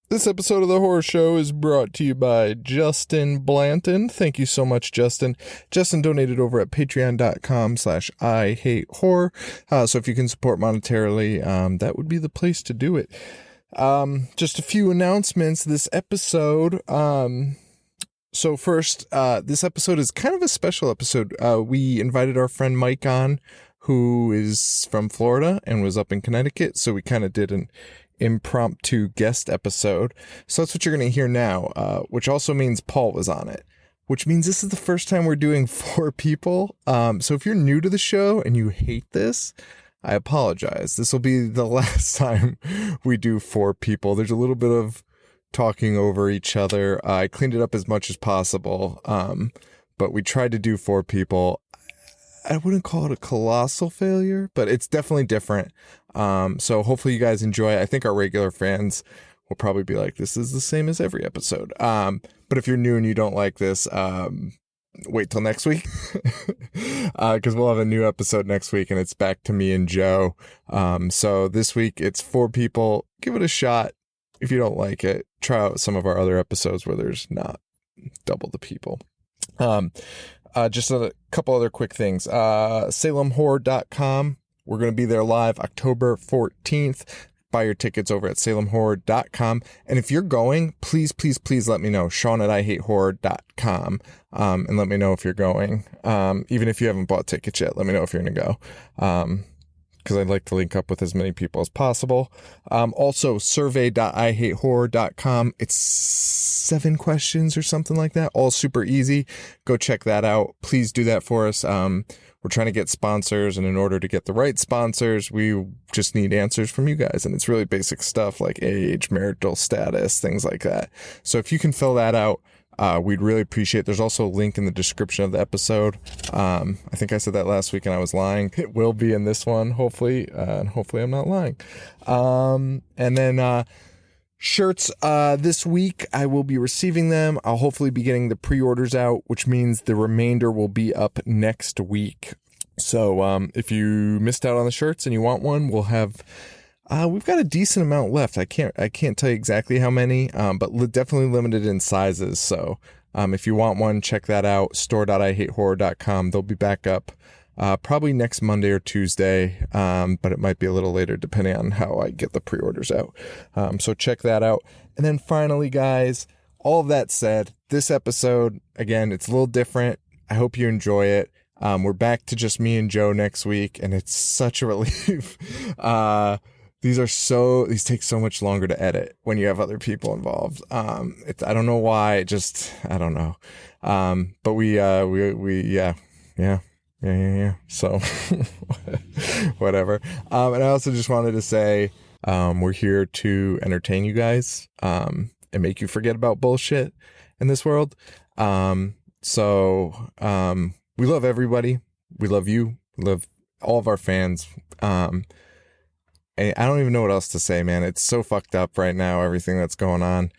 This episode of The Horror Show is brought to you by Justin Blanton. Thank you so much, Justin. Justin donated over at patreon.com/IHateHorror. So if you can support monetarily, that would be the place to do it. Just a few announcements this episode. So first, this episode is kind of a special episode. We invited our friend Mike on, who is from Florida and was up in Connecticut. So we kind of did an impromptu guest episode. So that's what you're going to hear now, which also means Paul was on it, which means this is the first time we're doing 4 people. So if you're new to the show and you hate this, I apologize. This will be the last time we do 4 people. There's a little bit of talking over each other. I cleaned it up as much as possible. But we tried to do 4 people. I wouldn't call it a colossal failure, but it's definitely different. So hopefully you guys enjoy it. I think our regular fans will probably be like, this is the same as every episode. But if you're new and you don't like this, wait till next week, because we'll have a new episode next week and it's back to me and Joe. So this week it's 4 people. Give it a shot. If you don't like it, try out some of our other episodes where there's not double the people. Just a couple other quick things. SalemHorror.com. We're going to be there live October 14th. Buy your tickets over at SalemHorror.com. And if you're going, please, please, please let me know. Sean@IHateHorror.com. And let me know if you're going. Even if you haven't bought tickets yet, let me know if you're going to go. Because I'd like to link up with as many people as possible. Also, survey.IHateHorror.com. It's 7 questions or something like that. All super easy. Go check that out. Please do that for us. We're trying to get sponsors, and in order to get the right sponsors, we just need answers from you guys. And it's really basic stuff like age, marital status, things like that. So if you can fill that out, we'd really appreciate it. There's also a link in the description of the episode. I think I said that last week and I was lying. It will be in this one, hopefully, and hopefully I'm not lying. And then shirts this week, I will be receiving them. I'll hopefully be getting the pre-orders out, which means the remainder will be up next week. So if you missed out on the shirts and you want one, we'll have... we've got a decent amount left. I can't tell you exactly how many, but definitely limited in sizes. So, if you want one, check that out. Store.IHateHorror.com. They'll be back up, probably next Monday or Tuesday. But it might be a little later depending on how I get the pre-orders out. So check that out. And then finally, guys, all of that said, this episode, again, it's a little different. I hope you enjoy it. We're back to just me and Joe next week, and it's such a relief. These take so much longer to edit when you have other people involved. I don't know why, I don't know. But yeah. So whatever. And I also just wanted to say, we're here to entertain you guys, and make you forget about bullshit in this world. We love everybody. We love you. We love all of our fans. I don't even know what else to say, man. It's so fucked up right now, everything that's going on.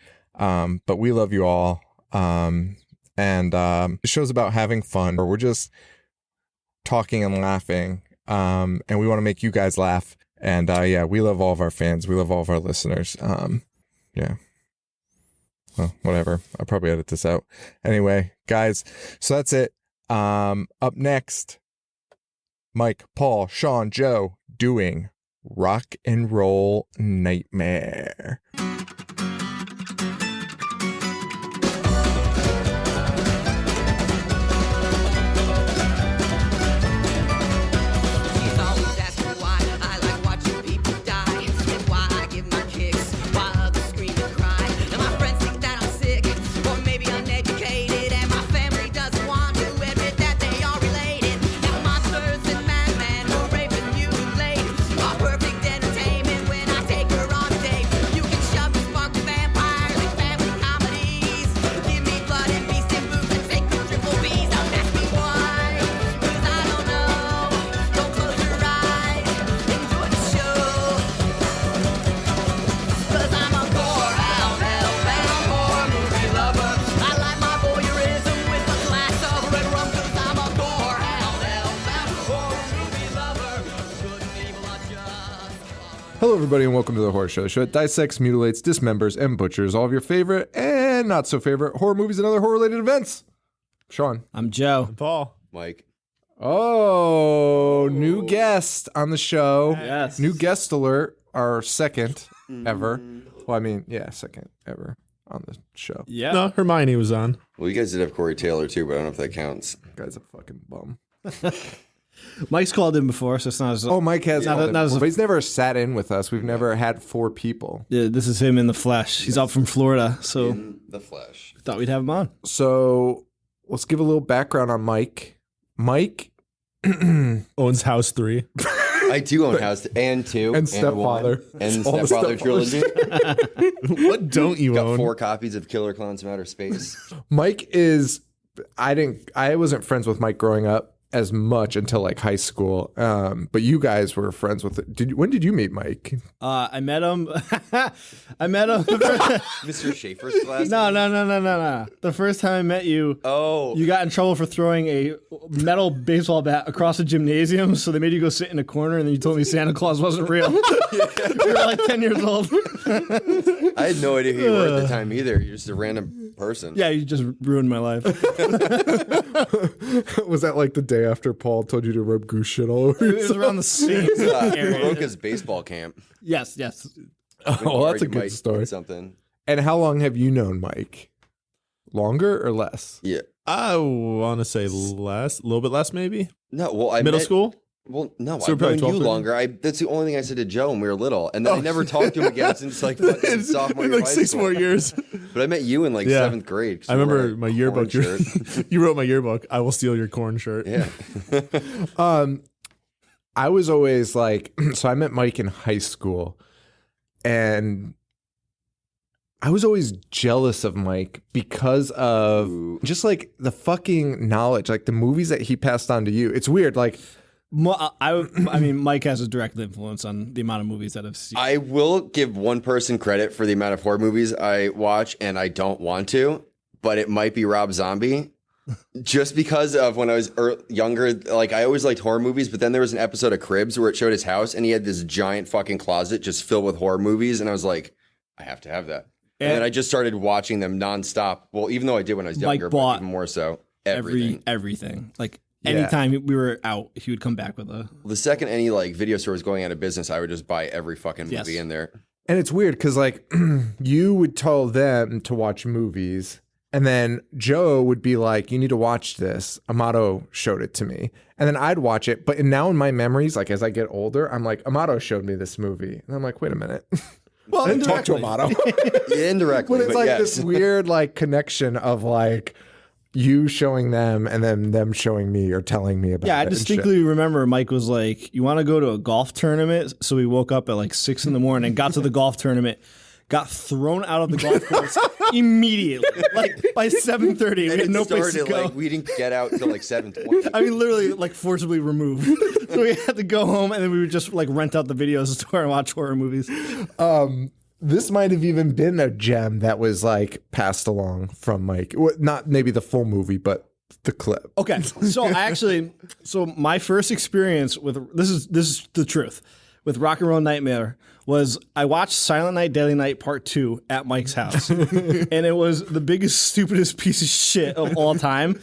But we love you all. And the show's about having fun, or we're just talking and laughing. And we want to make you guys laugh. And yeah, we love all of our fans. We love all of our listeners. Yeah. Well, whatever. I'll probably edit this out. Anyway, guys, so that's it. Up next, Mike, Paul, Sean, Joe doing Rock and Roll Nightmare. Perfect entertainment when I take her on a date. You can shove everybody, and welcome to the Horror Show. The show that dissects, mutilates, dismembers, and butchers all of your favorite and not so favorite horror movies and other horror-related events. Sean. I'm Joe. I'm Paul. Mike. Oh, new guest on the show. Yes. New guest alert, our second ever. Well, I mean, yeah, second ever on the show. Yeah. No, Hermione was on. Well, you guys did have Corey Taylor too, but I don't know if that counts. Guy's a fucking bum. Mike's called in before, so it's not as... Oh, Mike has Not- called not in as a- before, but he's never sat in with us. We've never had 4 people. Yeah, this is him in the flesh. He's out from Florida, so In the flesh. thought we'd have him on. So let's give a little background on Mike. Mike Owns House 3. I do own House and 2 And Stepfather. one, and All the Stepfather Stepfathers. trilogy. What don't you Got own? 4 copies of Killer Clowns from Outer Space. Mike is I wasn't friends with Mike growing up as much until like high school. But you guys were friends with when did you meet Mike? I met him. I met him. Mr. Schaefer's class. No. The first time I met you, Oh. you got in trouble for throwing a metal baseball bat across a gymnasium, so they made you go sit in a corner, and then you told me Santa Claus wasn't real. You were like 10 years old. I had no idea who you were at the time either. You're just a random person. Yeah, you just ruined my life. Was that like the day after Paul told you to rub goose shit all over It was yourself? around the same area. Roka's baseball camp. Yes. Oh, that's a You good might story. put Something. And how long have you known Mike? Longer or less? Yeah. I want to say less, a little bit less maybe. No, well, I Middle met- school? Well, no, So I've probably known 12, you 13? longer. That's the only thing I said to Joe when we were little, and then I never talked to him again since like fucking sophomore In year like of high 6 school. more years. But I met you in like Yeah. 7th grade. 'cause I you wore remember a my corn yearbook. shirt. You wrote my yearbook. I will steal your corn shirt. Yeah. I was always like, so I met Mike in high school, and I was always jealous of Mike because of Ooh. just like the fucking knowledge, like the movies that he passed on to you. It's weird, like I mean, Mike has a direct influence on the amount of movies that I've seen. I will give one person credit for the amount of horror movies I watch, and I don't want to, but it might be Rob Zombie. Just because of when I was younger, like I always liked horror movies, but then there was an episode of Cribs where it showed his house, and he had this giant fucking closet just filled with horror movies, and I was like, I have to have that. And then I just started watching them nonstop. Well, even though I did when I was Mike younger, bought but even more so, everything. everything. Like Yeah. anytime we were out, he would come back with a. The second any like video store was going out of business, I would just buy every fucking movie Yes. in there. and it's weird because like you would tell them to watch movies, and then Joe would be like, you need to watch this. Amato showed it to me. And then I'd watch it. But now in my memories, like as I get older, I'm like, Amato showed me this movie. And I'm like, wait a minute. Well, I didn't talk to indirectly. Amato. Indirectly, But it's but like yes. this weird like connection of like you showing them and then them showing me or telling me about Yeah, I it and shit. distinctly remember Mike was like, "You want to go to a golf tournament?" So we woke up at like 6 a.m, got to the golf tournament, got thrown out of the golf course immediately. Like by 7:30, we And had it no place to started go. like we didn't get out until like 7:20. I mean, literally, like forcibly removed. So we had to go home, and then we would just like rent out the video store and watch horror movies. This might have even been a gem that was like passed along from Mike. Not maybe the full movie, but the clip. Okay, so my first experience with this is the truth with Rock and Roll Nightmare was I watched Silent Night, Deadly Night Part 2 at Mike's house, and it was the biggest, stupidest piece of shit of all time.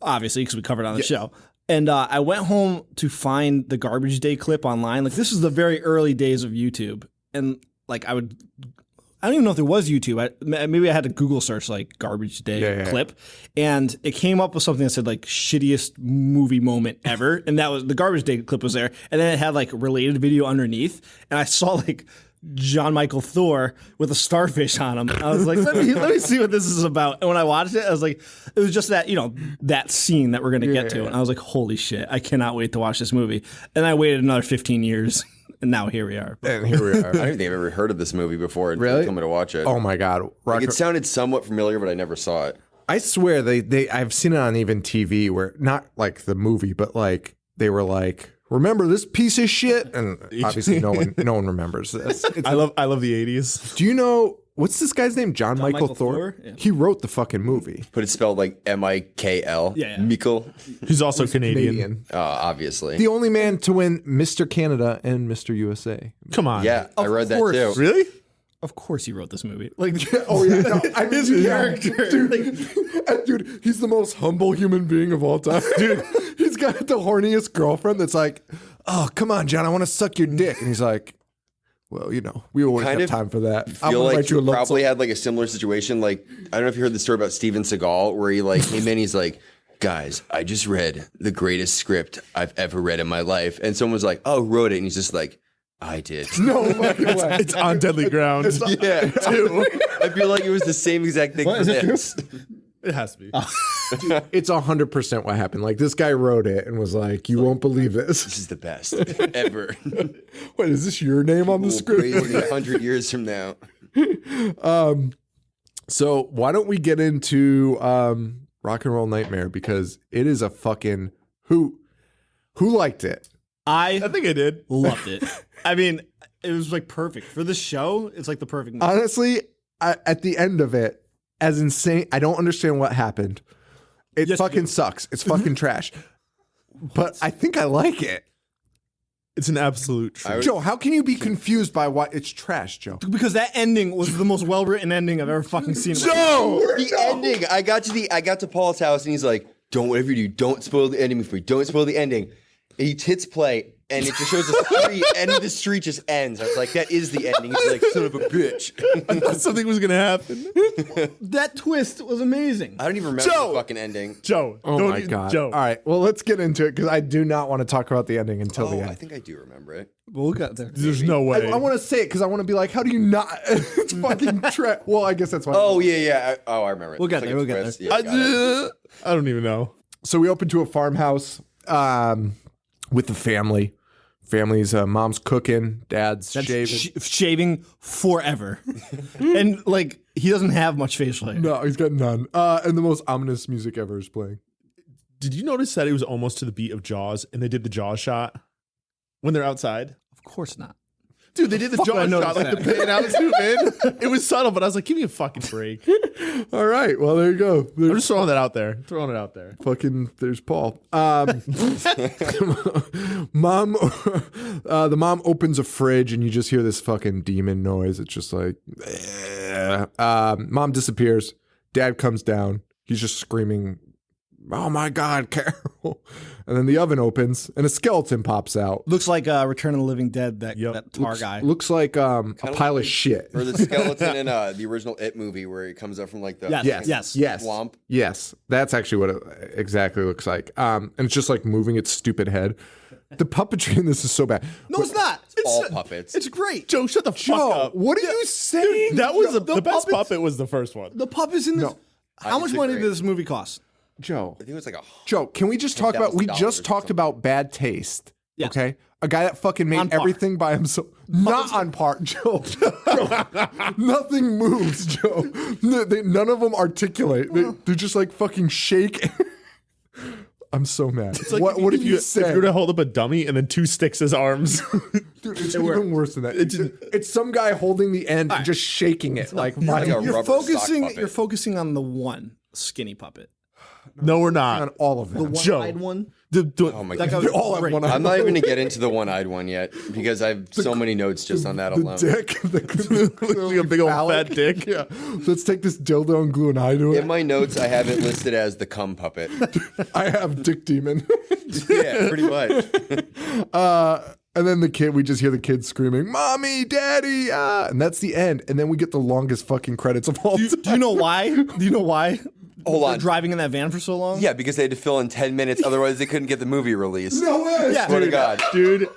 Obviously, because we covered it on the show. And I went home to find the Garbage Day clip online. Like this is the very early days of YouTube, and like I don't even know if there was YouTube. Maybe I had to Google search like Garbage Day clip, and it came up with something that said like shittiest movie moment ever, and that was the Garbage Day clip was there, and then it had like related video underneath, and I saw like John Michael Thor with a starfish on him. I was like, let me see what this is about. And when I watched it, I was like, it was just that, that scene that we're going to get to. And I was like, holy shit, I cannot wait to watch this movie. And I waited another 15 years. And now here we are. And here we are. I don't think I've ever heard of this movie before. Until Really? you told me to watch it. Oh my God. Like, it sounded somewhat familiar, but I never saw it. I swear I've seen it on even TV where not like the movie, but like they were like, remember this piece of shit? And obviously no one remembers this. I love the 80s. Do you know what's this guy's name? John Michael Michael Thor? Thor? Yeah. He wrote the fucking movie. But it's spelled like Mikl. Yeah. Mikkel. He's also Canadian. Canadian. Obviously. The only man to win Mr. Canada and Mr. USA. Come on. Yeah, I read that course. too. Really? Of course, he wrote this movie. Like, Oh yeah, no, I his mean, character. dude, he's the most humble human being of all time. Dude, he's got the horniest girlfriend that's like, "Oh, come on, John, I want to suck your dick," and he's like, "Well, you know, we won't Kind have of time for that. I'm Feel gonna like write you a he love probably song." had like a similar situation. Like, I don't know if you heard the story about Steven Seagal, where he like came in, he's like, "Guys, I just read the greatest script I've ever read in my life," and someone was like, "Oh, wrote it," and he's just like, "I did." No fucking way. It's on deadly ground. Yeah, too. I feel like it was the same exact thing for this. It has to be. It's 100% what happened. Like, this guy wrote it and was like, "You won't believe this." This is the best ever. Wait, is this your name on the We'll script? praise it 100 years from now. So why don't we get into Rock and Roll Nightmare, because it is a fucking who liked it? I think I did. loved it. I mean, it was like perfect for the show. It's like the perfect movie. Honestly, at the end of it, as insane, I don't understand what happened. It Yes, fucking sucks. It's fucking trash. But I think I like it. It's an absolute treat. Joe, how can you be confused by why it's trash, Joe? Because that ending was the most well-written ending I've ever fucking seen. Joe! The ending. I got to Paul's house and he's like, "Don't, whatever you do, don't spoil the ending for me. Don't spoil the ending." And he hits play and it just shows the street and the street just ends. I was like, that is the ending. He's like, "Son of a bitch." I thought something was gonna happen. That twist was amazing. I don't even remember Joe! the fucking ending. Joe. Oh don't my you- God. Joe. All right, well, let's get into it, because I do not want to talk about the ending until the Oh, end. I think I do remember it. We'll get there. There's no way. I want to say it because I want to be like, how do you not? It's fucking trash. Well, I guess that's why. Oh, yeah. I remember it. We'll get It's there, a we'll get twist. there. Yeah, got it. I don't even know. So we open to a farmhouse with the family. Family's mom's cooking, dad's That's shaving. shaving forever. And like, he doesn't have much facial hair. No, he's got none. And the most ominous music ever is playing. Did you notice that it was almost to the beat of Jaws, and they did the Jaws shot when they're outside? Of course not. Dude, they did the Fuck, I Jaws noticed shot, like that. the pan out too, man. It was subtle, but I was like, give me a fucking break. All right, well, there you go. I'm There's just throwing that out there. Throwing it out there. fucking, there's Paul. Mom, the mom opens a fridge and you just hear this fucking demon noise. It's just like, mom disappears. Dad comes down. He's just screaming, "Oh my God, Carol." And then the oven opens and a skeleton pops out. Looks like Return of the Living Dead, that tar looks, guy. Looks like a pile of shit. Or the skeleton in the original It movie where it comes up from like the Yes. swamp. Yes, that's actually what it exactly looks like. And it's just like moving its stupid head. The puppetry in this is so bad. No, it's not. All puppets. It's great. Joe, shut the fuck Joe, up. what are you saying? That was The the best puppets- puppet was the first one. The puppets in this. No. How much money disagree. did this movie cost? Joe. I think it was like Joe, can we just talk about? We $10,000 just or talked about bad taste. Yes. Okay, a guy that fucking made On par. everything by himself. Not on par, Joe. Joe. Nothing moves, Joe. None of them articulate. They're just like fucking shake. I'm so mad. It's like what if did you If say? you were to hold up a dummy and then two sticks as arms. Dude, it's even worse than that. It's some guy holding the end and just shaking it like like a You're rubber sock focusing. puppet. You're focusing on the one skinny puppet. No, we're on not. all of them. Joe. One-eyed one. Oh my That God. guy was all have great. one eye. I'm not even going to get into the one-eyed one yet because I have so many notes just on that alone. Dick. Like a big old Phallic. fat dick. Yeah. Let's take this dildo and glue an eye to it. In my notes, I have it listed as the cum puppet. I have Dick Demon. Yeah, pretty much. And then we just hear the kids screaming, "Mommy, Daddy!" And that's the end. And then we get the longest fucking credits of all time. Do you know why? Do you know why? Hold They're on. driving in that van for so long. Yeah, because they had to fill in 10 minutes, otherwise they couldn't get the movie released. No way. Yeah. Swear to God. Dude.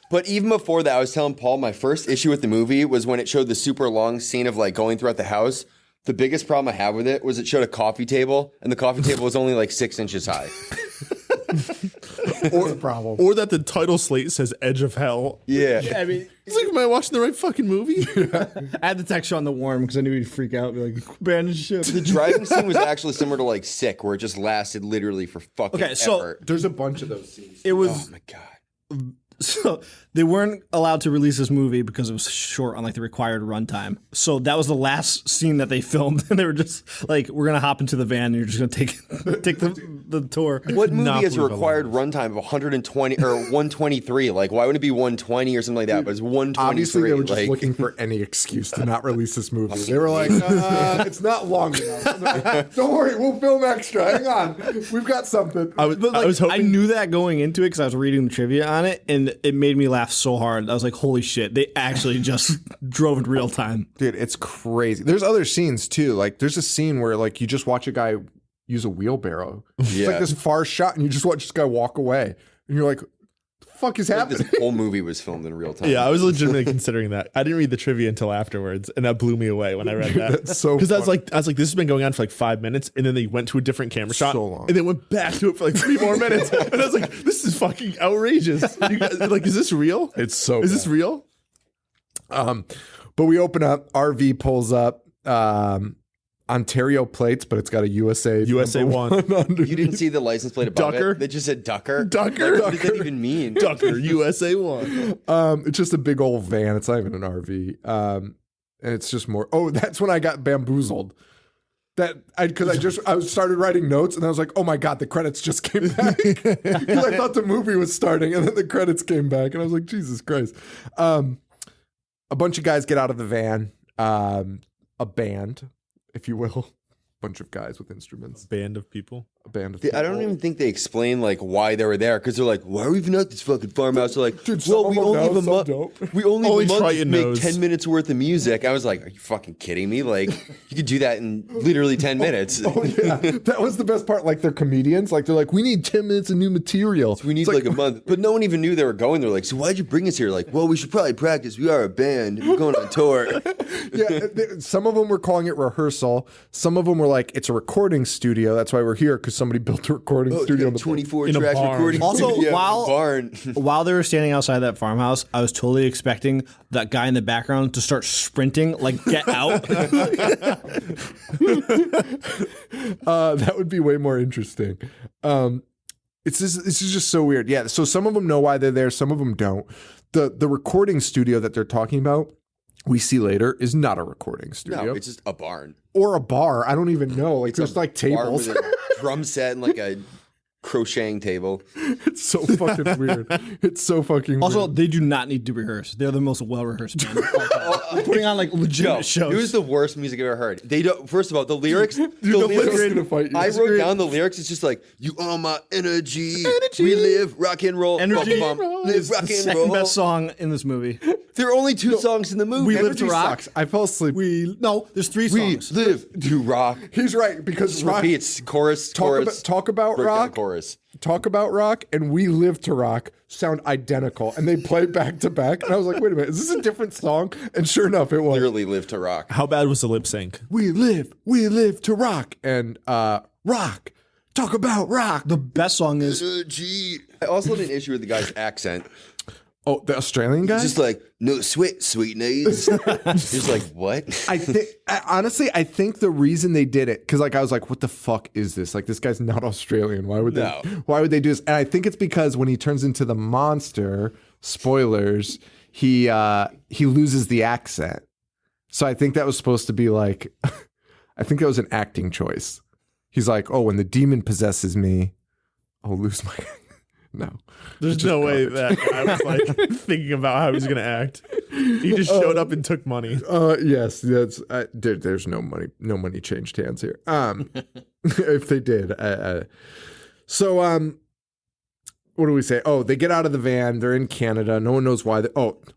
But even before that, I was telling Paul my first issue with the movie was when it showed the super long scene of like going throughout the house. The biggest problem I had with it was it showed a coffee table, and the coffee table was only like 6 inches high. Or the problem. Or that the title slate says Edge of Hell. Yeah. I mean, It's like, am I watching the right fucking movie? I had the text on the warm because I knew he'd freak out. Be like, abandon ship. The driving scene was actually similar to like Sick, where it just lasted literally for fucking Okay, so- ever. There's a bunch of those scenes. It was. Oh my God. So they weren't allowed to release this movie because it was short on like the required runtime. So that was the last scene that they filmed, and they were just like, "We're gonna hop into the van, and you're just gonna take the tour." What movie Not has a believable. required runtime of 120 or 123? Like, why wouldn't it be 120 or something like that? But it's 123. Obviously, they were just like, looking for any excuse to not release this movie. They were like, it's not long enough. Don't worry, we'll film extra. Hang on. We've got something. I was I hoping. knew that going into it because I was reading the trivia on it, and it made me laugh so hard. I was like, "Holy shit!" They actually just drove in real time. Dude, it's crazy. There's other scenes too. Like there's a scene where like you just watch a guy use a wheelbarrow. It's Yeah. like this far shot and you just watch this guy walk away. And you're like, the fuck is happening? this whole movie was filmed in real time. Yeah, I was legitimately considering that. I didn't read the trivia until afterwards, and that blew me away when I read that. That's so Because I was funny. like, this has been going on for like 5 minutes, and then they went to a different camera shot, So long. and then went back to it for like 3 more minutes, and I was like, this is fucking outrageous. You guys, like, is this real? It's so Is this real? But we open up, RV pulls up, Ontario plates, but it's got a USA USA number one. underneath. You didn't see the license plate above Ducker? it? They just said Ducker. Ducker. Like, what does that even mean? Ducker, USA 1. It's just a big old van. It's not even an RV. And it's just more. Oh, that's when I got bamboozled. Because I started writing notes and I was like, oh my God, the credits just came back. Because I thought the movie was starting and then the credits came back and I was like, Jesus Christ. A bunch of guys get out of the van, a band, if you will, bunch of guys with instruments, Band of people. a band of I don't people. even think they explain like why they were there because they're like, why are we even at this fucking farmhouse? They're like, Dude, well, some we of them only know, have a some month. don't. We only Only have a month to Triton make knows. 10 minutes worth of music. I was like, are you fucking kidding me? Like, you could do that in literally 10 minutes. Oh yeah, that was the best part. Like they're comedians. Like they're like, we need 10 minutes of new material. We need It's like a month. But no one even knew they were going. They're like, so why'd you bring us here? Like, well, we should probably practice. We are a band. We're going on tour. Yeah, some of them were calling it rehearsal. Some of them were like, it's a recording studio. That's why we're here because somebody built a recording Oh, studio. it's got a 24 in a track barn. recording. Also, studio in a while- barn. While they were standing outside that farmhouse, I was totally expecting that guy in the background to start sprinting, like get out. That would be way more interesting. This is just so weird. Yeah. So some of them know why they're there. Some of them don't. The recording studio that they're talking about, we see later, is not a recording studio No, it's just a barn. or a bar. I don't even know. Like there's like Bar tables. with a drum set and like a crocheting table. It's so fucking weird. It's so fucking Also, weird. they do not need to rehearse. They're the most well-rehearsed band of all time. They're putting on like legitimate No, shows. it was the worst music I've ever heard. They don't. First of all, the lyrics. the lyrics are gonna fight you. I wrote down the lyrics. It's just like you are my energy. We live rock and roll. Energy Bum, bum, live is rock the and second roll. best song in this movie. There are only two songs in the movie. We Live Energy to Rock. sucks. I fell asleep. There's three We songs. live to rock. He's right because rock, Repeats chorus. chorus. talk about breakdown, rock. Chorus. Talk About Rock and We Live to Rock sound identical, and they play back to back. And I was like, wait a minute, is this a different song? And sure enough, it was. Literally live to rock. How bad was the lip sync? We live to rock, and rock. Talk about rock. The best song is Energy. I also had an issue with the guy's accent. Oh, the Australian guy. Just like no sweat, sweetness. Just like what? Honestly, I think the reason they did it because, like, I was like, "What the fuck is this? Like, this guy's not Australian. Why would they? No. Why would they do this?" And I think it's because when he turns into the monster, spoilers, he loses the accent. So I think that was supposed to be like, I think that was an acting choice. He's like, "Oh, when the demon possesses me, I'll lose my." No, There's no way that guy was like thinking about how he was going to act. He just showed up and took money. yes, that's there's no money changed hands here. If they did, so what do we say? Oh, they get out of the van. They're in Canada. No one knows why.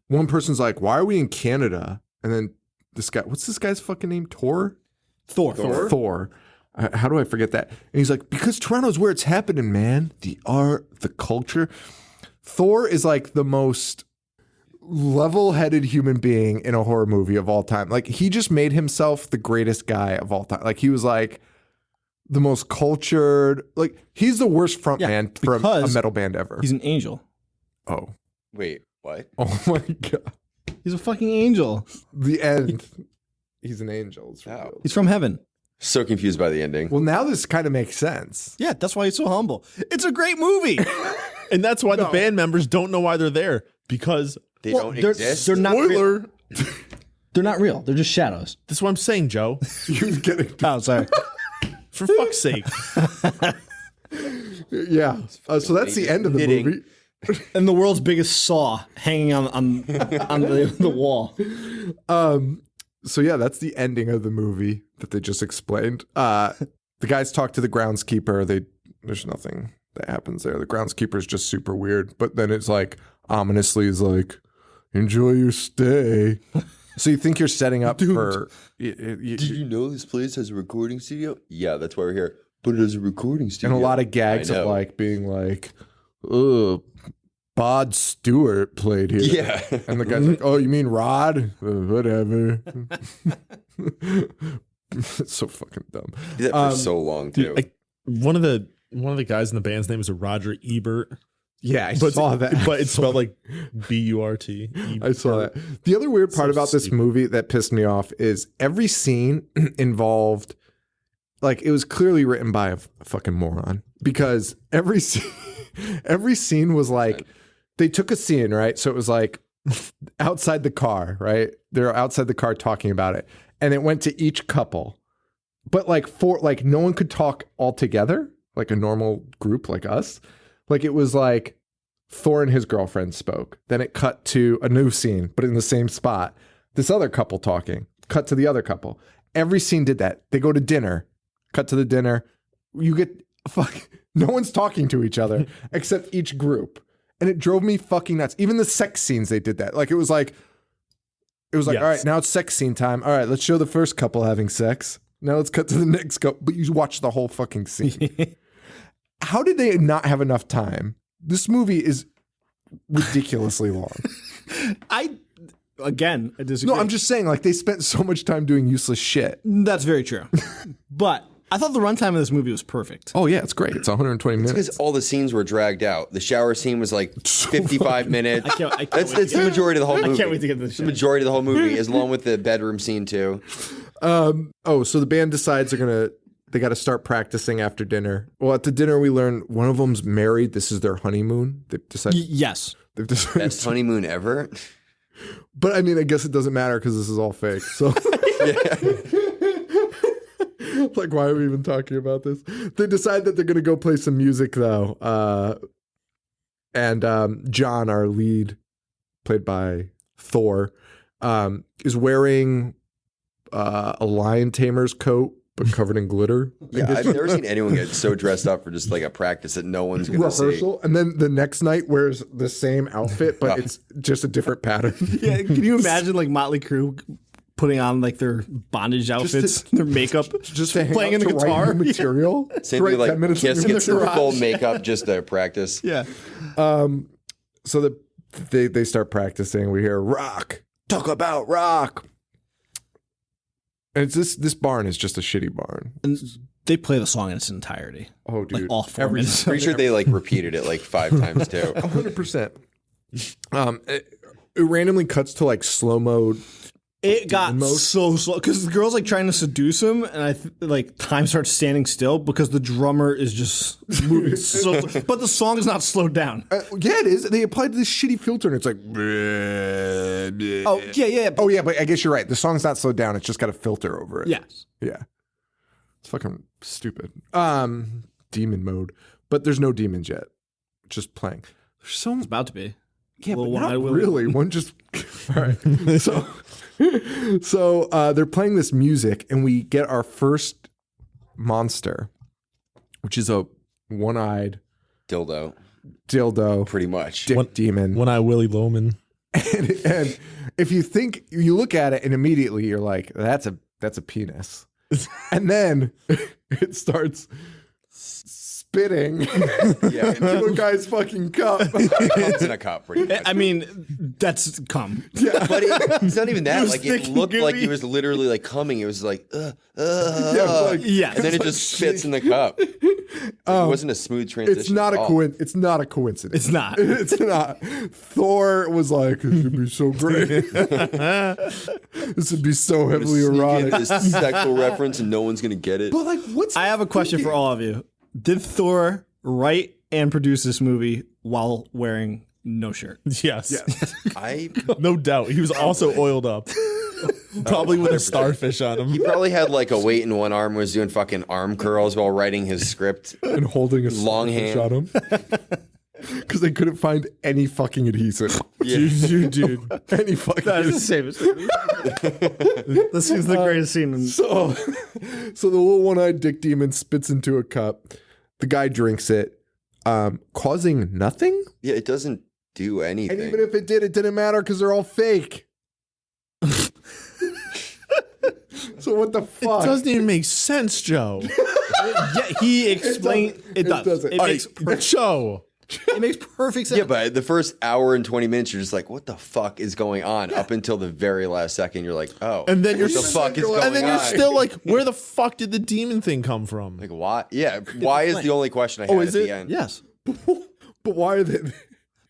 One person's like, "Why are we in Canada?" And then this guy, what's this guy's fucking name? Thor. Thor. How do I forget that? And he's like, because Toronto's where it's happening, man. The art, the culture. Thor is like the most level-headed human being in a horror movie of all time. Like he just made himself the greatest guy of all time. Like he was like the most cultured. Like he's the worst frontman from a because metal band ever. he's an angel. Oh, Wait, what? oh my god. He's a fucking angel. The end. He's an angel. It's Oh. revealed. He's from heaven. So confused by the ending. Well, now this kind of makes sense. Yeah, that's why he's so humble. It's a great movie. And that's why the band members don't know why they're there, because They don't exist. They're not real. spoiler. They're not real. They're just shadows. That's what I'm saying, Joe. You're getting Oh, sorry. For fuck's sake. yeah. So that's the end of the Knitting. movie. And the world's biggest saw hanging on the wall. So yeah, that's the ending of the movie that they just explained. The guys talk to the groundskeeper. There's nothing that happens there. The groundskeeper's just super weird. But then it's like ominously is like, enjoy your stay. So you think you're setting up for? Did you know this place has a recording studio? Yeah, that's why we're here. But it has a recording studio. And a lot of gags I of know. like being like, "Ugh, Bod Stewart played here." Yeah. And the guy's like, "Oh, you mean Rod? Whatever." It's so fucking dumb. Did that for so long too. Like, one of the guys in the band's name is Roger Ebert. Yeah, I But, saw that. But it's spelled like B-U-R-T. I saw that. The other weird part about this movie that pissed me off is every scene involved, like, it was clearly written by a fucking moron, because every scene was like, they took a scene, right? So it was like outside the car, right? They're outside the car talking about it. And it went to each couple. But like no one could talk all together, like a normal group like us. Like it was like Thor and his girlfriend spoke. Then it cut to a new scene, but in the same spot. This other couple talking. Cut to the other couple. Every scene did that. They go to dinner. Cut to the dinner. You get no one's talking to each other except each group. And it drove me fucking nuts. Even the sex scenes, they did that. Like it was like, Yes. all right, now it's sex scene time. All right, let's show the first couple having sex. Now let's cut to the next couple. But you watch the whole fucking scene. How did they not have enough time? This movie is ridiculously long. I disagree. No, I'm just saying, like, they spent so much time doing useless shit. That's very true. But I thought the runtime of this movie was perfect. Oh, yeah, it's great. It's 120 minutes. Because all the scenes were dragged out. The shower scene was like 55 minutes. I can't That's wait the majority of the whole movie. I can't wait to get to the The show. majority of the whole movie, as long with the bedroom scene too. So the band decides they got to start practicing after dinner. Well, at the dinner, we learn one of them's married. This is their honeymoon. They've decided. Yes. They've decided. Best honeymoon ever. But I mean, I guess it doesn't matter because this is all fake. So, like, why are we even talking about this? They decide that they're going to go play some music, though. And John, our lead, played by Thor, is wearing a lion tamer's coat, but covered in glitter. Yeah, I've never seen anyone get so dressed up for just like a practice that no one's gonna see. Rehearsal, and then the next night wears the same outfit, but it's just a different pattern. Yeah. Can you imagine like Motley Crue putting on like their bondage outfits, their makeup, Just to hang playing out in the to write guitar? new material. Same To write thing like 10 minutes Kiss in the gets their garage. full makeup just to practice. Yeah. So they start practicing. We hear rock. Talk about rock. And it's this barn is just a shitty barn. And they play the song in its entirety. Oh, dude. Like all 4 minutes. Pretty sure they like repeated it like 5 times too. 100%. It randomly cuts to like slow mode. It got so slow because the girl's like trying to seduce him, and like time starts standing still because the drummer is just moving so. But the song is not slowed down. Yeah, it is. They applied this shitty filter, and it's like. Oh yeah. Oh yeah, but I guess you're right. The song's not slowed down. It's just got a filter over it. Yes. Yeah. It's fucking stupid. Demon mode, but there's no demons yet. Just playing. There's so It's about to be. Yeah, but Little not One-Eyed Willie. really. One just all right. So they're playing this music, and we get our first monster, which is a one-eyed Dildo, dildo pretty much. dick demon. One Eye Willie Loman. And if you look at it, and immediately you're like, that's a penis, and then it starts spitting Yeah, into a guy's fucking cup. it comes in a cup pretty much. I mean, that's cum. But it's not even that. was Like it thinking looked like gooey. it was literally like coming. It was like, like- Yeah. and then it just spits in the cup. It wasn't a smooth transition. It's not at a all. It's not a coincidence. It's not. It's not. Thor was like, "This would be so great. This would be so heavily Sneak in erotic." this sexual reference and no one's gonna get it. But like, what's I have a question for all of you. Did Thor write and produce this movie while wearing no shirt. Yes. I No doubt. He was also oiled up. Probably with a starfish on he him. probably had like a weight in one arm, was doing fucking arm curls while writing his script. And holding a Long starfish hand. on him. Because they couldn't find any fucking adhesive. Dude. Any fucking That is the safest. This is the greatest scene. So the little one-eyed dick demon spits into a cup. The guy drinks it, causing nothing. Yeah, it doesn't do anything. And even if it did, it didn't matter because they're all fake. So what the It fuck? doesn't even make sense, Joe. Yeah, he explained it does. doesn't. It makes Joe. it makes perfect sense. Yeah, but the first hour and 20 minutes, you're just like, what the fuck is going on? Up until the very last second, you're like, oh. And then what you're the fuck is going And then you're on? still like, where the fuck did the demon thing come from? Like, why? Yeah, why is the only question I had is at it? the end. Yes. But why are they?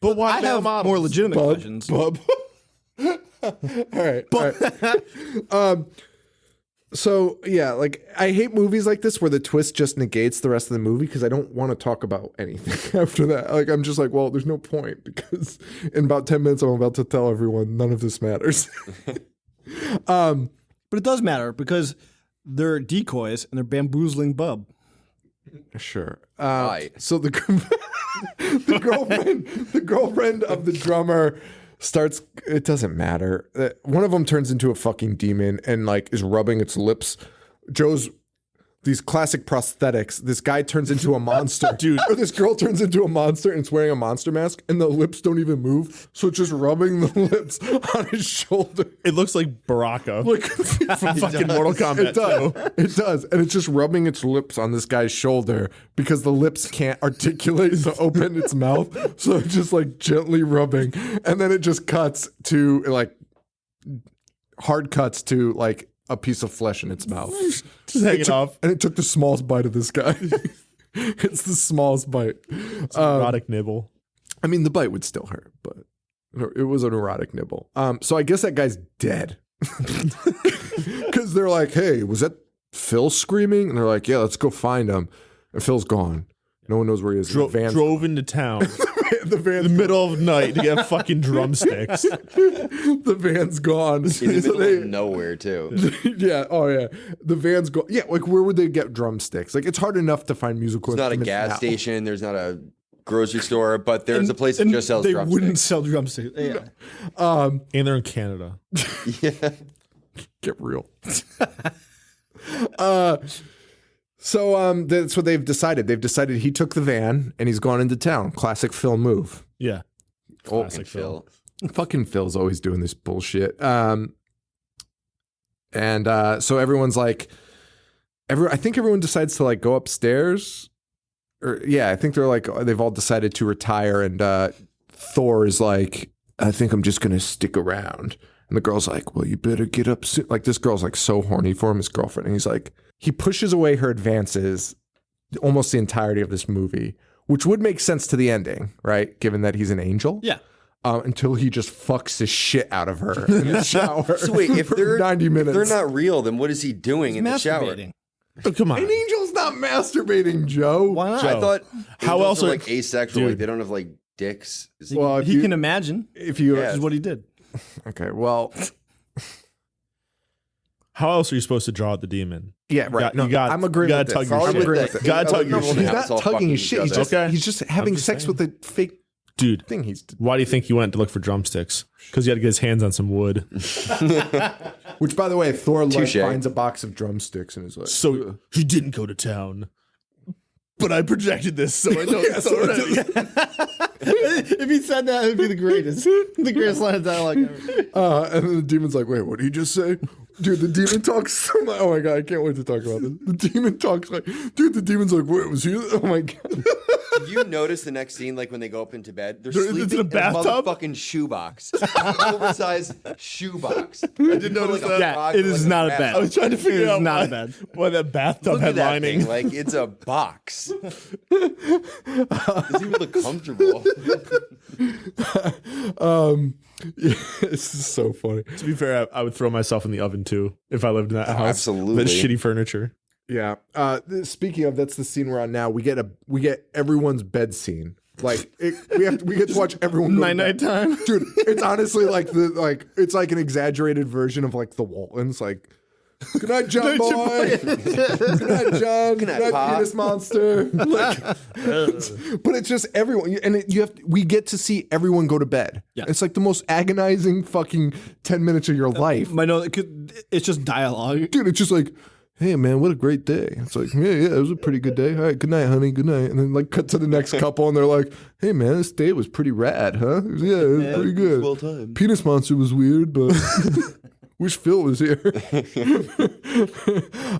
But why I have models? more legitimate Bub, questions. bub. All right. So yeah, like I hate movies like this where the twist just negates the rest of the movie because I don't want to talk about anything after that. Like I'm just like, well, there's no point because in about 10 minutes I'm about to tell everyone none of this matters. But it does matter because they're decoys and they're bamboozling Bub. Sure. Right. So the girlfriend of the drummer starts. It doesn't matter. One of them turns into a fucking demon and like is rubbing its lips. Joe's these classic prosthetics. This guy turns into a monster, Dude. Or this girl turns into a monster and it's wearing a monster mask, and the lips don't even move. So it's just rubbing the lips on his shoulder. It looks like Baraka Like from fucking Mortal Kombat. It does. 2. It does. And it's just rubbing its lips on this guy's shoulder because the lips can't articulate to open its mouth. So it's just like gently rubbing. And then it just cuts to like hard cuts to like a piece of flesh in its mouth. Just hanging off. And it took the smallest bite of this guy. It's the smallest bite. It's an erotic nibble. I mean, the bite would still hurt, but it was an erotic nibble. So I guess that guy's dead. Because they're like, hey, was that Phil screaming? And they're like, yeah, let's go find him. And Phil's gone. No one knows where he is. Drove into town The in van's the middle of the night to get fucking drumsticks. the van's gone. In the So middle they- of nowhere, too. yeah. Oh, yeah. The van's gone. Yeah. Like, where would they get drumsticks? Like, it's hard enough to find musical There's not a instruments gas now. station. There's not a grocery store, but there's a place that And just sells they drumsticks. wouldn't sell drumsticks. Yeah. And they're in Canada. Yeah. Get real. So that's what they've decided. They've decided he took the van and he's gone into town. Classic Phil move. Yeah. Classic Phil. Fucking Phil's always doing this bullshit. So everyone's like, I think everyone decides to like go upstairs. Or yeah, I think they're like they've all decided to retire, and Thor is like, I think I'm just gonna stick around. And the girl's like, well, you better get up soon. Like this girl's like so horny for him, his girlfriend. And he's like, he pushes away her advances almost the entirety of this movie, which would make sense to the ending, right? Given that he's an angel. Yeah. Until he just fucks the shit out of her in the shower. So wait, if for they're 90 minutes. they're not real, then what is he doing in the shower? Masturbating. Oh, come on. An angel's not masturbating, Joe. Why not? Joe. I thought How angels else are are- like asexual? Like Dude. they don't have like dicks. Is- Well, if he you- can imagine. If you, Yeah. This is what he did. okay, well, How else are you supposed to draw out the demon? yeah, right. You got- I'm agreeing you gotta with tug this. your I'm shit. agreeing With with the- it. Gotta tug your No, shit. he's It's all not tugging his fucking shit. He's each just, other. he's just having just sex saying. with a fake Dude, thing. He's why do you think he went to look for drumsticks? Because he had to get his hands on some wood. which, by the way, Thor like, Touche. finds a box of drumsticks and is like, So he didn't go to town. But I projected this, so I know it's all right. If he said that, it would be the greatest. The greatest line of dialogue ever. and then the demon's like, wait, what did he just say? Dude, the demon talks so much. Oh my God, I can't wait to talk about this. The demon talks like, dude, the demon's like, wait, was he? Oh my God. Did you notice the next scene, like when they go up into bed, they're It's sleeping in a bathtub? motherfucking shoebox, oversized shoebox. I did notice that. Yeah, it is not a bed. I was trying to figure It is out not why, bad. why that bathtub Look had at that lining. thing, like it's a box. Doesn't even look comfortable. Yeah, this is so funny. To be fair, I would throw myself in the oven too if I lived in that house. absolutely. That shitty furniture. Yeah. Speaking of, that's the scene we're on now. We get everyone's bed scene. Like we get to watch everyone go to Night bed. time. Dude, it's honestly it's like an exaggerated version of like the Waltons. Like, good night, John boy. Good night, John. Good night, Pa. penis monster. Like, but it's just everyone, and we get to see everyone go to bed. Yeah. It's like the most agonizing fucking 10 minutes of your life. I know it's just dialogue. Dude, it's just like, hey man, what a great day. It's like, yeah, it was a pretty good day. All right, good night, honey, good night. And then like cut to the next couple, and they're like, hey man, this day was pretty rad, huh? Yeah, it was pretty good. well timed. Penis monster was weird, but wish Phil was here.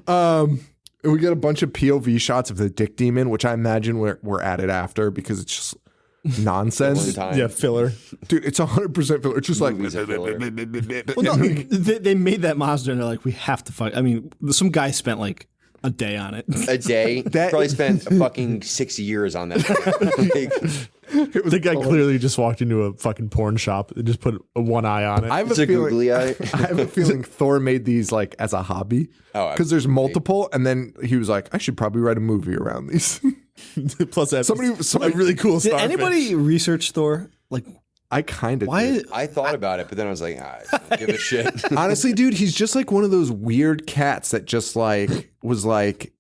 And we get a bunch of POV shots of the dick demon, which I imagine we're added after because it's just One nonsense. time. Yeah, filler. Dude, it's 100% filler. It's just like Movies are filler. Well, no, they made that monster and they're like, we have to fuck. I mean, some guy spent like a day on it. A day. Probably spent a fucking 6 years on that. The guy clearly just walked into a fucking porn shop and just put one eye on it. I have It's a a feeling. googly eye. I have a feeling Thor made these like as a hobby Oh, because there's multiple, and then he was like, I should probably write a movie around these. Plus, that's Somebody- a really cool Did starfish. anybody research Thor? Like, I kind of why? I thought about it, but then I was like, I don't give a shit. Honestly, dude, he's just like one of those weird cats that just like was like,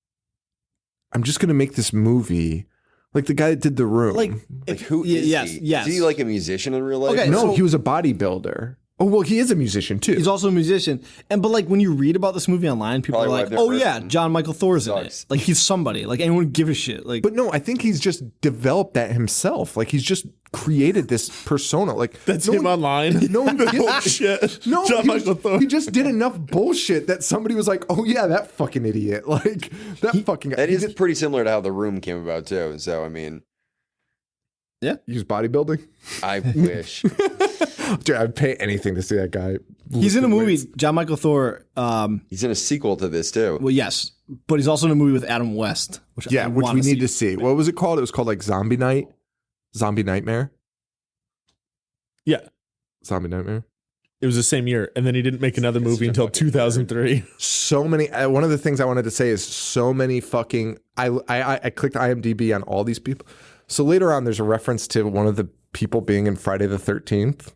I'm just gonna make this movie, like the guy that did The Room. Like, Like, who is yes, he? yes. Is he like a musician in real life? Okay, no, so- he was a bodybuilder. Oh well, he is a musician too. He's also a musician, but like when you read about this movie online, people Probably are why like, I've never "Oh heard yeah, of him. John Michael Thor's in Sucks. it." Like he's somebody. Like anyone would give a shit. Like, But no, I think he's just developed that himself. Like he's just created this persona. Like That's no him one- online. No one gives- Bullshit. No, John he Michael just, Thor. he just did enough bullshit that somebody was like, "Oh yeah, that fucking idiot!" Like that fucking guy. That He is just pretty similar to how The Room came about too. So I mean, use bodybuilding. I wish. Dude, I'd pay anything to see that guy. he's in a lifting movie. weights. John Michael Thor. He's in a sequel to this too. Well, yes, but he's also in a movie with Adam West. Which Yeah, I which wanna we need see. to see. What was it called? It was called like Zombie Night, Zombie Nightmare, Yeah, Zombie Nightmare. it was the same year, and then he didn't make another movie until 2003. So many. One of the things I wanted to say is so many fucking. I clicked IMDb on all these people. So later on, there's a reference to one of the people being in Friday the 13th.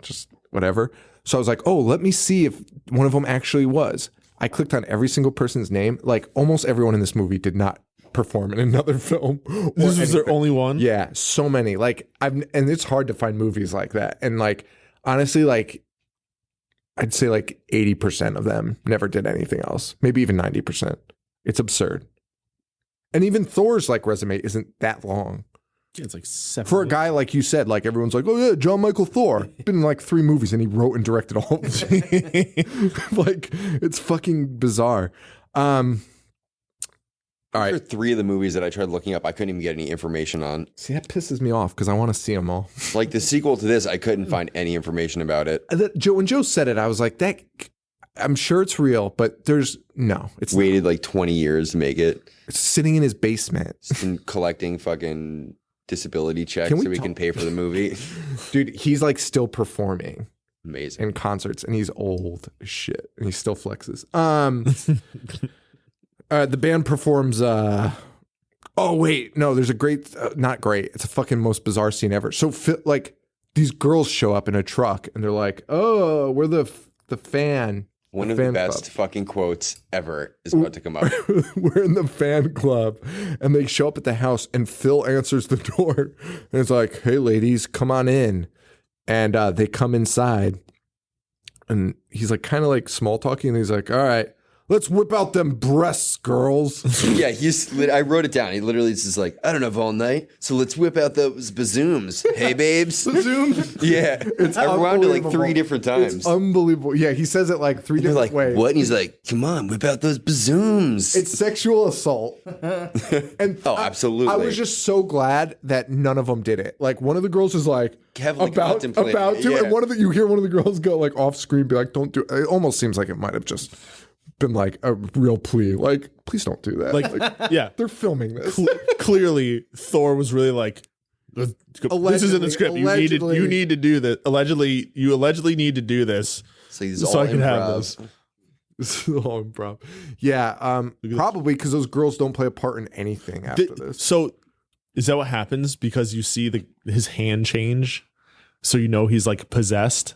Just whatever. So I was like, oh, let me see if one of them actually was. I clicked on every single person's name. Like almost everyone in this movie did not perform in another film. or This was their anything. only one. Yeah, so many. Like and it's hard to find movies like that. And like honestly, like I'd say like 80% of them never did anything else. Maybe even 90%. It's absurd. And even Thor's like resume isn't that long. It's like 7 For a guy like you said, like everyone's like, oh yeah, John Michael Thor. Been in like 3 movies and he wrote and directed all of them. Like it's fucking bizarre. All There are right. 3 of the movies that I tried looking up. I couldn't even get any information on. See, that pisses me off because I want to see them all. Like the sequel to this, I couldn't find any information about it. When Joe said it, I was like, that. I'm sure it's real, but it's Waited like 20 years to make it. it's sitting in his basement. And collecting fucking disability checks Can we so we talk- can pay for the movie. Dude, he's like still performing Amazing. in concerts and he's old as shit and he still flexes. The band performs oh wait, no, there's a great not great. It's a fucking most bizarre scene ever. So like these girls show up in a truck and they're like, "Oh, we're the fan." One the of the fan best club. fucking quotes ever is about to come up. We're in the fan club and they show up at the house and Phil answers the door and it's like, hey ladies, come on in. And they come inside and he's like kind of like small talking and he's like, all right, let's whip out them breasts, girls. Yeah, I wrote it down. He literally is just like, I don't have all night, so let's whip out those bazooms. Hey, babes. Bazooms? Yeah. I rewound it like 3 unbelievable. different times. It's unbelievable. Yeah, he says it like 3 They're different like, ways. what? And he's like, come on, whip out those bazooms. It's sexual assault. And Oh, absolutely. I was just so glad that none of them did it. Like one of the girls was like Heavily about contemplating to, it, yeah. and you hear one of the girls go like off screen, be like, "Don't do." It almost seems like it might have just been like a real plea, like, "Please don't do that." Like, yeah. they're filming this. Clearly, Thor was really like, this isn't the script. Allegedly. You need to do this. You allegedly need to do this So he's so all I can have improv. this. This is all improv. Yeah, probably because those girls don't play a part in anything after this. So is that what happens? Because you see his hand change, so you know he's like possessed,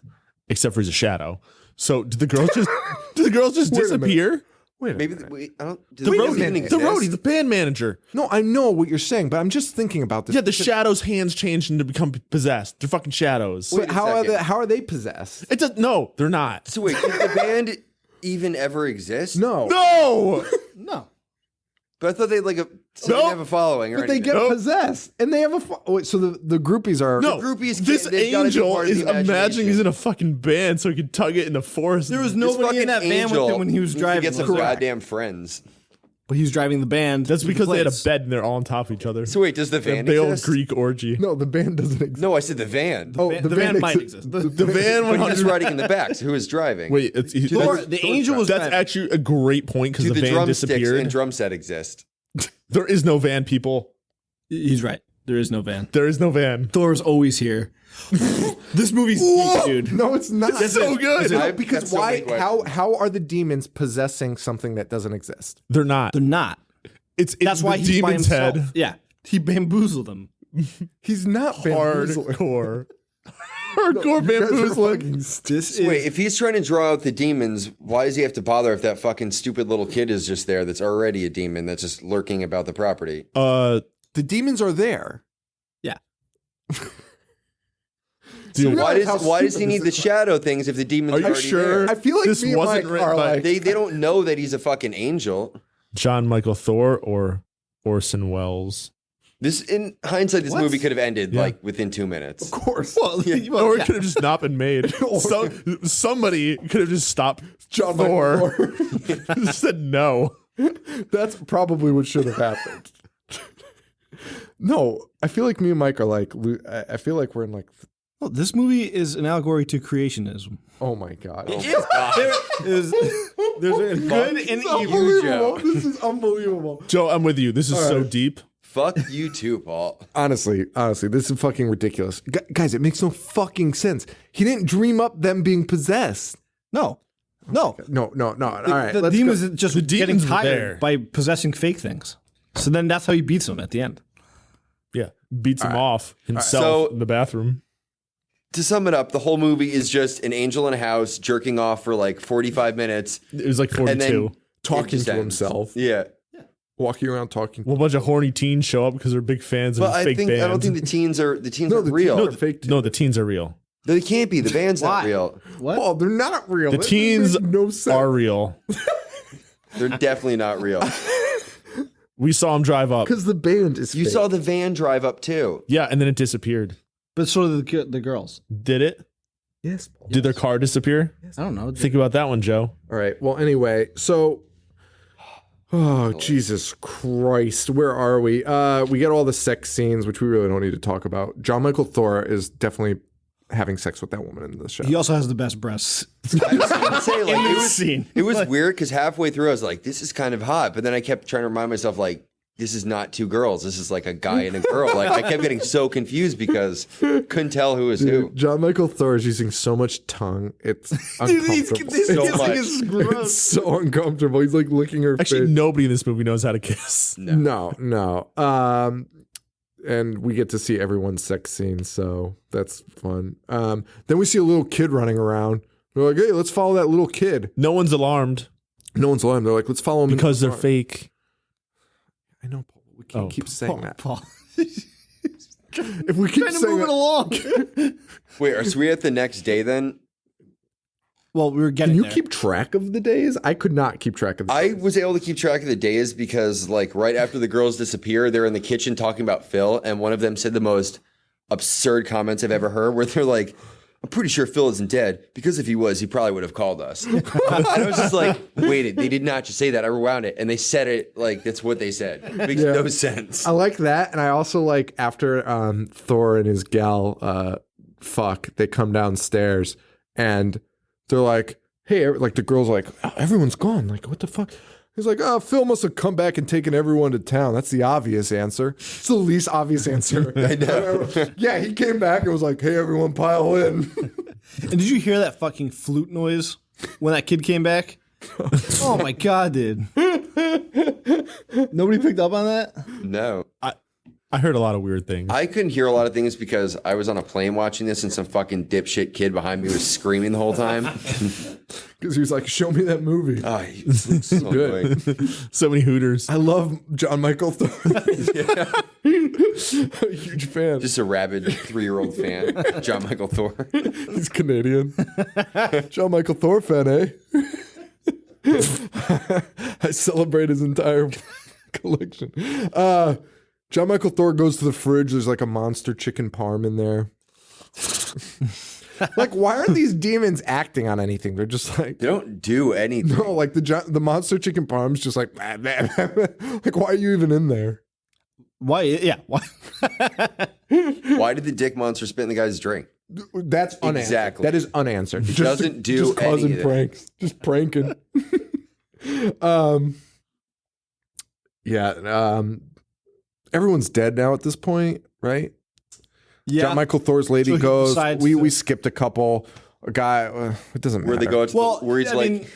except for he's a shadow. So do the girls just disappear? Wait, Maybe I don't. Do The those even roadie, exist? the band manager. no, I know what you're saying, but I'm just thinking about this. Yeah, the shadows' hands change and to become possessed. They're fucking shadows. But Wait a how are second. they? How are they possessed? It does no, they're not. So wait, did the band even ever exist? No, No. No. But I thought they didn't have a following or but they anything. get possessed, and they have a. Wait, so the groupies are No, groupies this can't- they've gotta be angel part of is the imagining imagination. he's in a fucking band so he can tug it in the forest. There was This nobody in fucking that van angel with him when he was needs to driving. get some was there? goddamn friends. But he was driving the band. That's to because they had a place. bed and they're all on top of each other. So wait, does the van They old exist? Greek orgy. no. The band doesn't exist. No, I said the van. Oh, The van might exist. The van But he's 100. riding in the back. So who is driving? Wait, The angel was that's driving. actually a great point because do the the van drumsticks disappeared. and drum set exist? There is no van, people. He's right. There is no van. There is no van. Thor's always here. This movie's deep, dude. No, it's not. It's so good. No, because That's so why? many questions. How are the demons possessing something that doesn't exist? They're not. They're not. It's That's why the he's by demon's himself. head. Yeah. He bamboozled them. He's not bamboozling. Hardcore. Hardcore You guys are bamboozling. fucking This So wait, if he's trying to draw out the demons, why does he have to bother if that fucking stupid little kid is just there that's already a demon that's just lurking about the property? The demons are there. Yeah. Dude, So Why how does he stupid need this the is. shadow things if the demons Are you already sure? there? I feel like This me and wasn't Mike written are by- like. They don't know that he's a fucking angel. John Michael Thor or Orson Welles. This, in hindsight, this What? movie could have ended Yeah. like within 2 minutes. Of course. Or it could have just not been made. Somebody could have just stopped John Thor. Michael Just said no. That's probably what should have happened. No, I feel like me and Mike are like. I feel like we're in like. Well, this movie is an allegory to creationism. Oh my god. There's a good and evil. Unbelievable. This is unbelievable. Joe, I'm with you. This is so right. deep. Fuck you too, Paul. Honestly, this is fucking ridiculous. Guys, it makes no fucking sense. He didn't dream up them being possessed. No. No. No. All right. The let's demon go. is just The getting demons were tired there. by possessing fake things. So then that's how he beats them at the end. Yeah. Beats him off himself So- in the bathroom. To sum it up, the whole movie is just an angel in a house jerking off for like 45 minutes. It was like And 42. then Talking it just to ends. himself. Yeah. Walking around talking. Well, a bunch of horny teens show up because they're big fans of But his I fake think band. I don't think the teens are No, are the real. teens are fake. No, the teens are real. They can't be. The band's not Why? real. What? Oh, they're not real. The That teens makes no sense. are real. They're definitely not real. We saw him drive up. because the band is. You fake. saw the van drive up too. Yeah, and then it disappeared. But so did the girls. Did it? Yes. Paul. Did their car disappear? I don't know. Think about that one, Joe. All right. Well, anyway, so. Oh, Jesus Christ. Where are we? We get all the sex scenes, which we really don't need to talk about. John Michael Thor is definitely having sex with that woman in the show. He also has the best breasts. I was gonna say, like, In this scene. it was weird because halfway through I was like, this is kind of hot. But then I kept trying to remind myself, like, this is not two girls. This is like a guy and a girl. Like, I kept getting so confused because couldn't tell who was who. John Michael Thor is using so much tongue. It's uncomfortable. So much. It's so uncomfortable. He's like licking her Actually, face. nobody in this movie knows how to kiss. No. And we get to see everyone's sex scenes, so that's fun. Then we see a little kid running around. They're like, hey, let's follow that little kid. No one's alarmed No one's alarmed. They're like, let's follow him because in they're the car. fake. I know, Paul. We can't Oh, keep saying that. Paul. If we keep Trying to saying move it that, along. Wait, are we at the next day then? Well, we were getting can you there. keep track of the days? I could not keep track of the I days. was able to keep track of the days because, like, right after the girls disappear, they're in the kitchen talking about Phil, and one of them said the most absurd comments I've ever heard, where they're like, I'm pretty sure Phil isn't dead, because if he was, he probably would have called us. And I was just like, wait, they did not just say that. I rewound it, and they said it like that's what they said. It makes no sense. I like that, and I also like after Thor and his gal fuck, they come downstairs and they're like, "Hey," like the girls are like, oh, "Everyone's gone." Like, what the fuck? He's like, "Oh, Phil must have come back and taken everyone to town." That's the obvious answer. It's the least obvious answer. I know. Yeah, he came back and was like, "Hey, everyone, pile in." And did you hear that fucking flute noise when that kid came back? Oh my god, dude! Nobody picked up on that. No. I heard a lot of weird things. I couldn't hear a lot of things because I was on a plane watching this and some fucking dipshit kid behind me was screaming the whole time. Because he was like, "Show me that movie." Oh, it's so Good. annoying. So many hooters. I love John Michael Thor. A huge fan. Just a rabid 3-year-old fan, John Michael Thor. He's Canadian. John Michael Thor fan, eh? I celebrate his entire collection. John Michael Thor goes to the fridge. There's like a monster chicken parm in there. Like, why aren't these demons acting on anything? They're just like, They don't do anything. no, like the monster chicken parm's just like, like, why are you even in there? Why? Yeah. Why? Why did the dick monster spit in the guy's drink? That's unanswered. Exactly. That is unanswered. Just doesn't do just causing anything. pranks. Just pranking. Everyone's dead now at this point, right? Yeah. John Michael Thor's lady So he goes. decides We to- we skipped a couple. A guy. It doesn't matter. Where they go to Well, where he's I like, mean,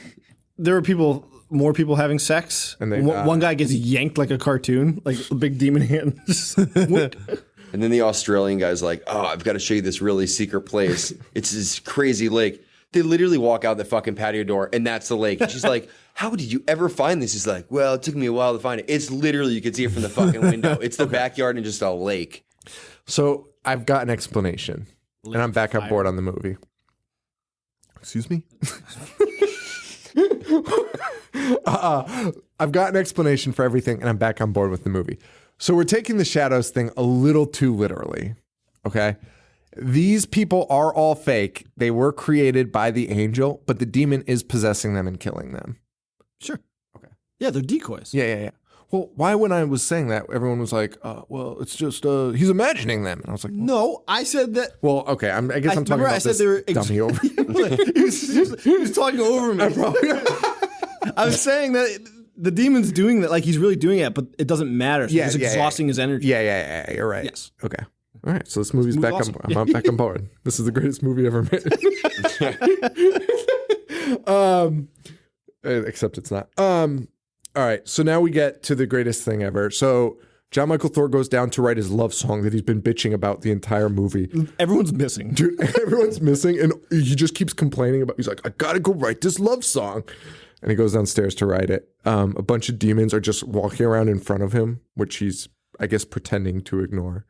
there were more people having sex, And they- one guy gets yanked like a cartoon, like a big demon hand. and then the Australian guy's like, oh, I've got to show you this really secret place. It's this crazy lake. They literally walk out the fucking patio door, and that's the lake. And she's like, how did you ever find this? He's like, well, it took me a while to find it. It's literally, you could see it from the fucking window. It's the backyard and just a lake. So I've got an explanation, and I'm back on board on the movie. Excuse me. I've got an explanation for everything, and I'm back on board with the movie. So we're taking the shadows thing a little too literally. Okay. These people are all fake. They were created by the angel, but the demon is possessing them and killing them. Sure. Okay. Yeah, they're decoys. Yeah. Well, why when I was saying that, everyone was like, well, it's just, he's imagining them. And I was like, No, I said that. well, okay, I guess I'm talking remember about I said this they were dummy over. he was talking over me. I was saying that the demon's doing that, like he's really doing it, but it doesn't matter. So Yeah, he's yeah, exhausting his energy. Yeah, you're right. Yes. Okay. All right, so this movie's back awesome. on. I'm back on board. This is the greatest movie ever made. Except it's not. All right, so now we get to the greatest thing ever. So John Michael Thor goes down to write his love song that he's been bitching about the entire movie. Everyone's missing. Dude, everyone's missing, and he just keeps complaining about. He's like, I gotta go write this love song, and he goes downstairs to write it. A bunch of demons are just walking around in front of him, which he's, I guess, pretending to ignore.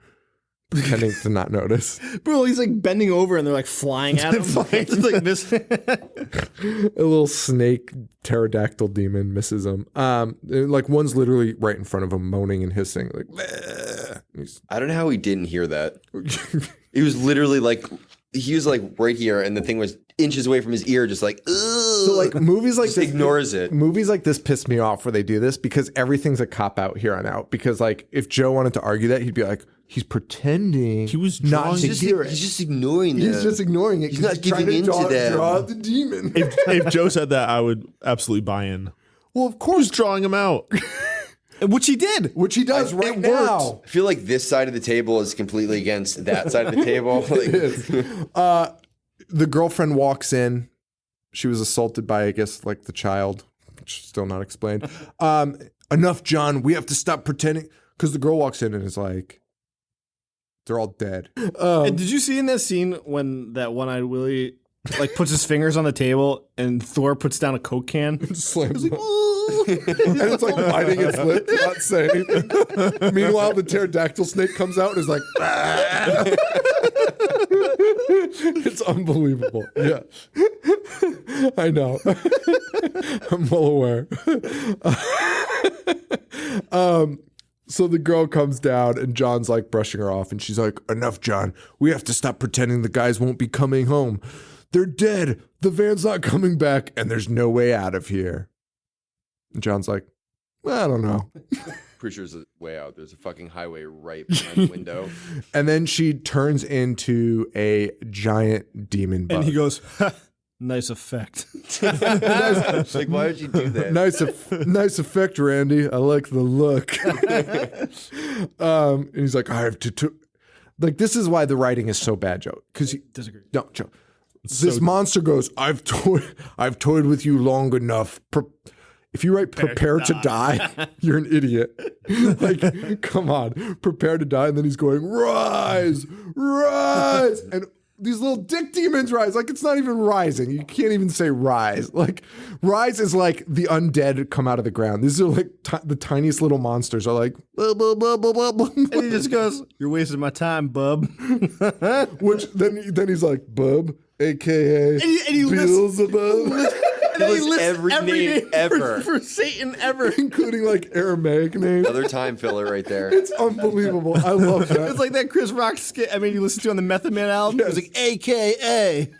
Pretending to not notice. Bro, he's like bending over and they're like flying at him. Just like this. A little snake pterodactyl demon misses him. Like one's literally right in front of him, moaning and hissing. Like, "Bleh." I don't know how he didn't hear that. He was literally like, he was like right here, and the thing was inches away from his ear, just like, ugh. So like movies like Just this ignores it. Movies like this piss me off where they do this because everything's a cop out here on out. Because like if Joe wanted to argue that, he'd be like, he's pretending He was not drawing- to He's hear it. He's just ignoring He's them. just ignoring it. He's 'cause not giving trying to in to them. Draw the demon. If Joe said that, I would absolutely buy in. Well, of course, Drawing him out. Which he did. which he does right It now. works. I feel like this side of the table is completely against that side of the table. Like, The girlfriend walks in. She was assaulted by, I guess, like the child, which is still not explained. Enough, John. We have to stop pretending. Because the girl walks in and is like, they're all dead. And did you see in that scene when that one-eyed Willie like puts his fingers on the table and Thor puts down a Coke can? Slams them. And it's like biting its lip to not say anything. Meanwhile, the pterodactyl snake comes out and is like, "Ah." It's unbelievable. Yeah. I know. I'm well aware. So the girl comes down and John's like brushing her off and she's like, enough, John. We have to stop pretending the guys won't be coming home. They're dead. The van's not coming back and there's no way out of here. And John's like, I don't know. pretty sure there's a way out. There's a fucking highway right behind the window. And then she turns into a giant demon bug. And he goes, ha, nice effect. Like, why would you do that? Nice effect, Randy. I like the look. And he's like, I have to. Like, this is why the writing is so bad, Joe. Because Disagree. no, Joe. this monster goes, I've toyed with you long enough. If you write prepare to die, you're an idiot. Like, come on, prepare to die. And then he's going, rise, rise. And these little dick demons rise. Like, it's not even rising. You can't even say rise. Like, rise is like the undead come out of the ground. These are like the tiniest little monsters are like, blah, blah, blah, blah, blah, blah. And he just goes, "You're wasting my time, bub." Which then he's like, bub, AKA And he lists Beelzebub. he lists every name ever. for Satan ever. Including like Aramaic names. Another time filler right there. It's unbelievable. I love that. It's like that Chris Rock skit. I mean, you listen to on the Method Man album. Yes. It was like AKA.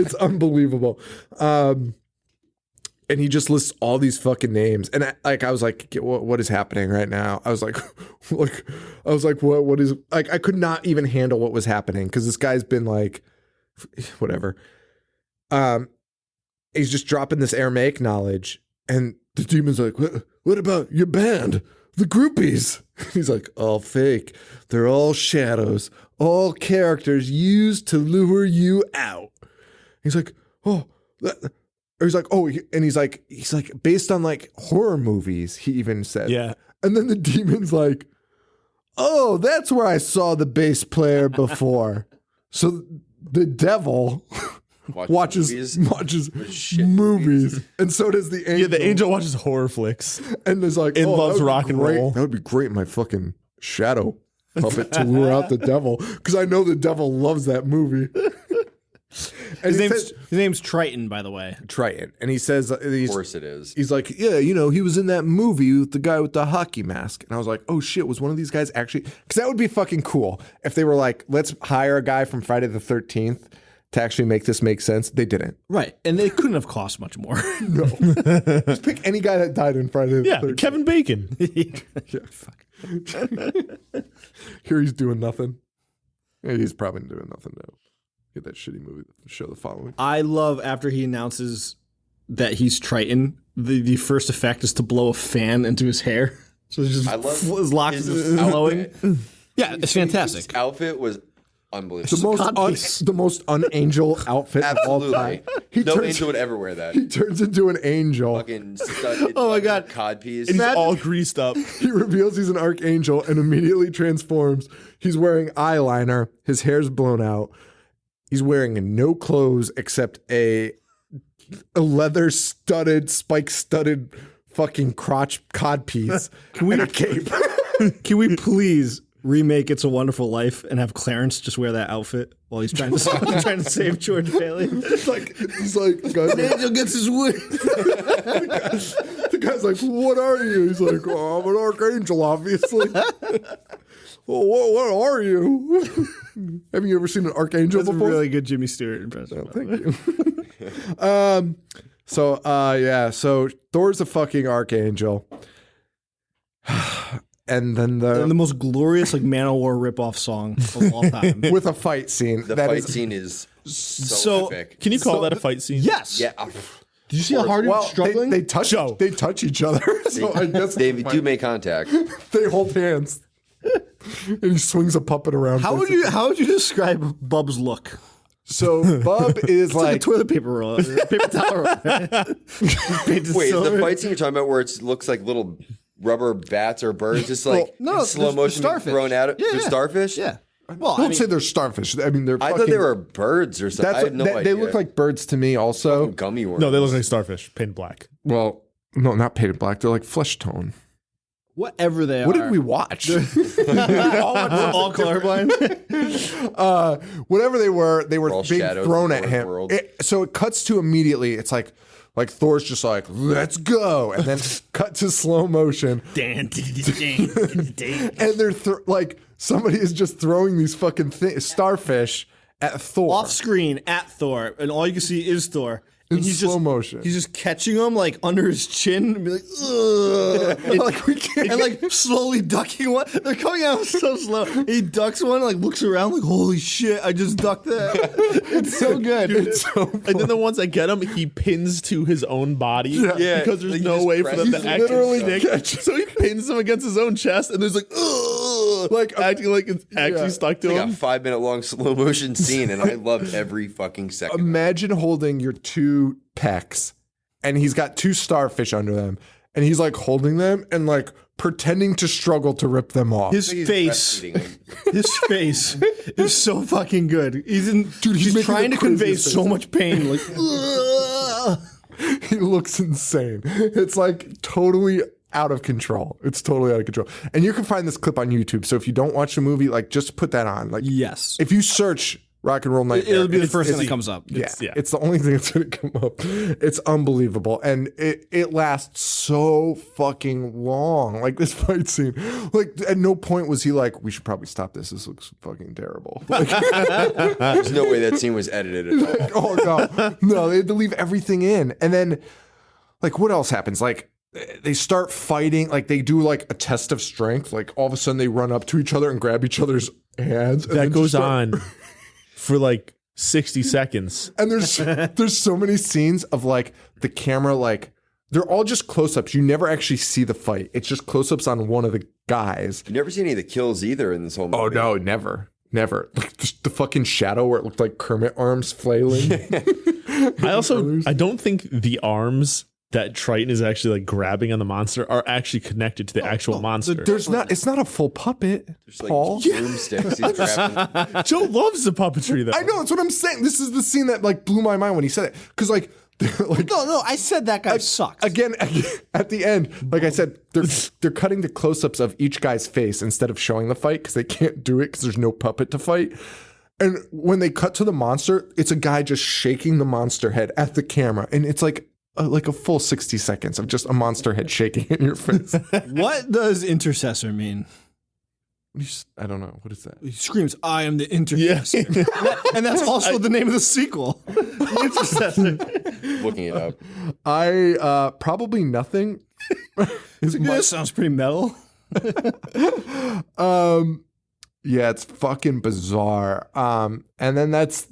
It's unbelievable. And he just lists all these fucking names. And I was like, what is happening right now? I was like, what is, like, I could not even handle what was happening because this guy's been like, whatever. He's just dropping this Aramaic knowledge. And the demon's like, what about your band? The groupies. He's like, all fake. They're all shadows, all characters used to lure you out. He's like, oh, or he's like, oh, and he's like, based on like horror movies, he even said. Yeah. And then the demon's like, oh, that's where I saw the bass player before. So the devil watches movies. And so does the angel. Yeah, the angel watches horror flicks. And is like, and loves that would be rock and great. roll. That would be great, my fucking shadow puppet to lure out the devil. Because I know the devil loves that movie. And His name's Triton, by the way. Triton. And he says, Of course it is. he's like, yeah, he was in that movie with the guy with the hockey mask. And I was like, oh shit, was one of these guys actually? Because that would be fucking cool if they were like, let's hire a guy from Friday the 13th to actually make this make sense. They didn't. Right. And they couldn't have cost much more. No. Just pick any guy that died in Friday the 13th. Kevin Bacon. Yeah, fuck. Here he's doing nothing. Yeah, he's probably doing nothing now. Get that shitty movie show the following. I love after he announces that he's Triton, the first effect is to blow a fan into his hair. So it's just I love his locks his is flowing. Yeah, it's fantastic. His outfit was unbelievable. The most unangel outfit of all time. No angel would ever wear that. He turns into an angel. Fucking studded, Oh my God. codpiece. He's all greased up. He reveals he's an archangel and immediately transforms. He's wearing eyeliner. His hair's blown out. He's wearing no clothes except a leather studded, spike studded fucking crotch codpiece and a cape. Can we please remake It's a Wonderful Life and have Clarence just wear that outfit while he's trying to save George Bailey? He's like, guys, Angel gets his wig. the guy's like, what are you? He's like, oh, I'm an archangel, obviously. Well, what are you? Have you ever seen an archangel That's before? a really good Jimmy Stewart impression. Thank you. So Thor's a fucking archangel. And then And the most glorious like Man-O-War ripoff song of all time. with a fight scene. The fight scene is so epic. Can you call that a fight scene? Yes. Yeah. Did you see how hard he was struggling? They touch each other. So I guess They do make contact. they hold hands. And he swings a puppet around. How would you describe Bub's look? So Bub is It's like a like toilet paper roll, paper towel roll. Wait, the fight scene you're talking about where it looks like little rubber bats or birds just like no, in slow there's motion being starfish. thrown at it? Yeah, They're yeah. starfish? Yeah. Well, don't say they're starfish. I mean, they're. I thought they were birds or something. I had no idea. They look like birds to me. Also, gummy worms. No, they look like starfish, painted black. well, no, not painted black. They're like flesh tone. whatever they are. What did we watch? We're all colorblind. Whatever they were all being shadows thrown in at the him. world. So it cuts to immediately. It's like Thor's just like, let's go, and then cut to slow motion, and they're like somebody is just throwing these fucking starfish at Thor Off screen at Thor, and all you can see is Thor. in And he's slow just, motion. He's just catching them like under his chin and be like, ugh. And, Like, we can't- and like slowly ducking one. They're coming out so slow. He ducks one, like looks around, like, holy shit, I just ducked that. It's so good. It's so And then the ones that get him, he pins to his own body. Yeah. Because there's Like, no he way just for them presses to it. actually Literally stick. So he pins him against his own chest, and there's like, ugh. Like, acting like it's actually stuck to It's like him. a 5-minute long slow motion scene, and I loved every fucking second. imagine holding your two pecs, and he's got two starfish under them, and he's like holding them and like pretending to struggle to rip them off. His He's face, breastfeeding him. his face is so fucking good. He's making trying the to convey craziest so faces. much pain. Like, "Ugh." He looks insane. It's like totally out of control. It's totally out of control. And you can find this clip on YouTube. So if you don't watch the movie, like just put that on. Like yes, if you search Rock and Roll Nightmare, it'll be the it's- first thing it's- that comes up. Yeah, yeah. it's the only thing that's going to come up. It's unbelievable. And it lasts so fucking long. Like this fight scene. Like at no point was he like, we should probably stop this. This looks fucking terrible. Like, There's no way that scene was edited at all. oh no. No, they had to leave everything in. And then like what else happens? Like they start fighting, like they do like a test of strength. Like all of a sudden they run up to each other and grab each other's hands. And That then goes just start- on for like 60 seconds. And there's so many scenes of like the camera, like they're all just close-ups. You never actually see the fight. It's just close-ups on one of the guys. You never see any of the kills either in this whole movie. Oh no, never. Like the fucking shadow where it looked like Kermit arms flailing. I don't think the arms that Triton is actually like grabbing on the monster are actually connected to the actual monster. It's not a full puppet, There's like Paul. broomsticks. He's grabbing. Joe loves the puppetry though. I know, that's what I'm saying. This is the scene that like blew my mind when he said it. Because like, like No, I said that guy sucks. again at the end, like I said, they're cutting the close-ups of each guy's face instead of showing the fight because they can't do it because there's no puppet to fight. And when they cut to the monster, it's a guy just shaking the monster head at the camera, and it's like a full 60 seconds of just a monster head shaking in your face. What does intercessor mean? I don't know. What is that? He screams, "I am the intercessor," and that's also the name of the sequel. The Intercessor. Looking it up. I probably nothing. That sounds pretty metal. Yeah, it's fucking bizarre. And then that's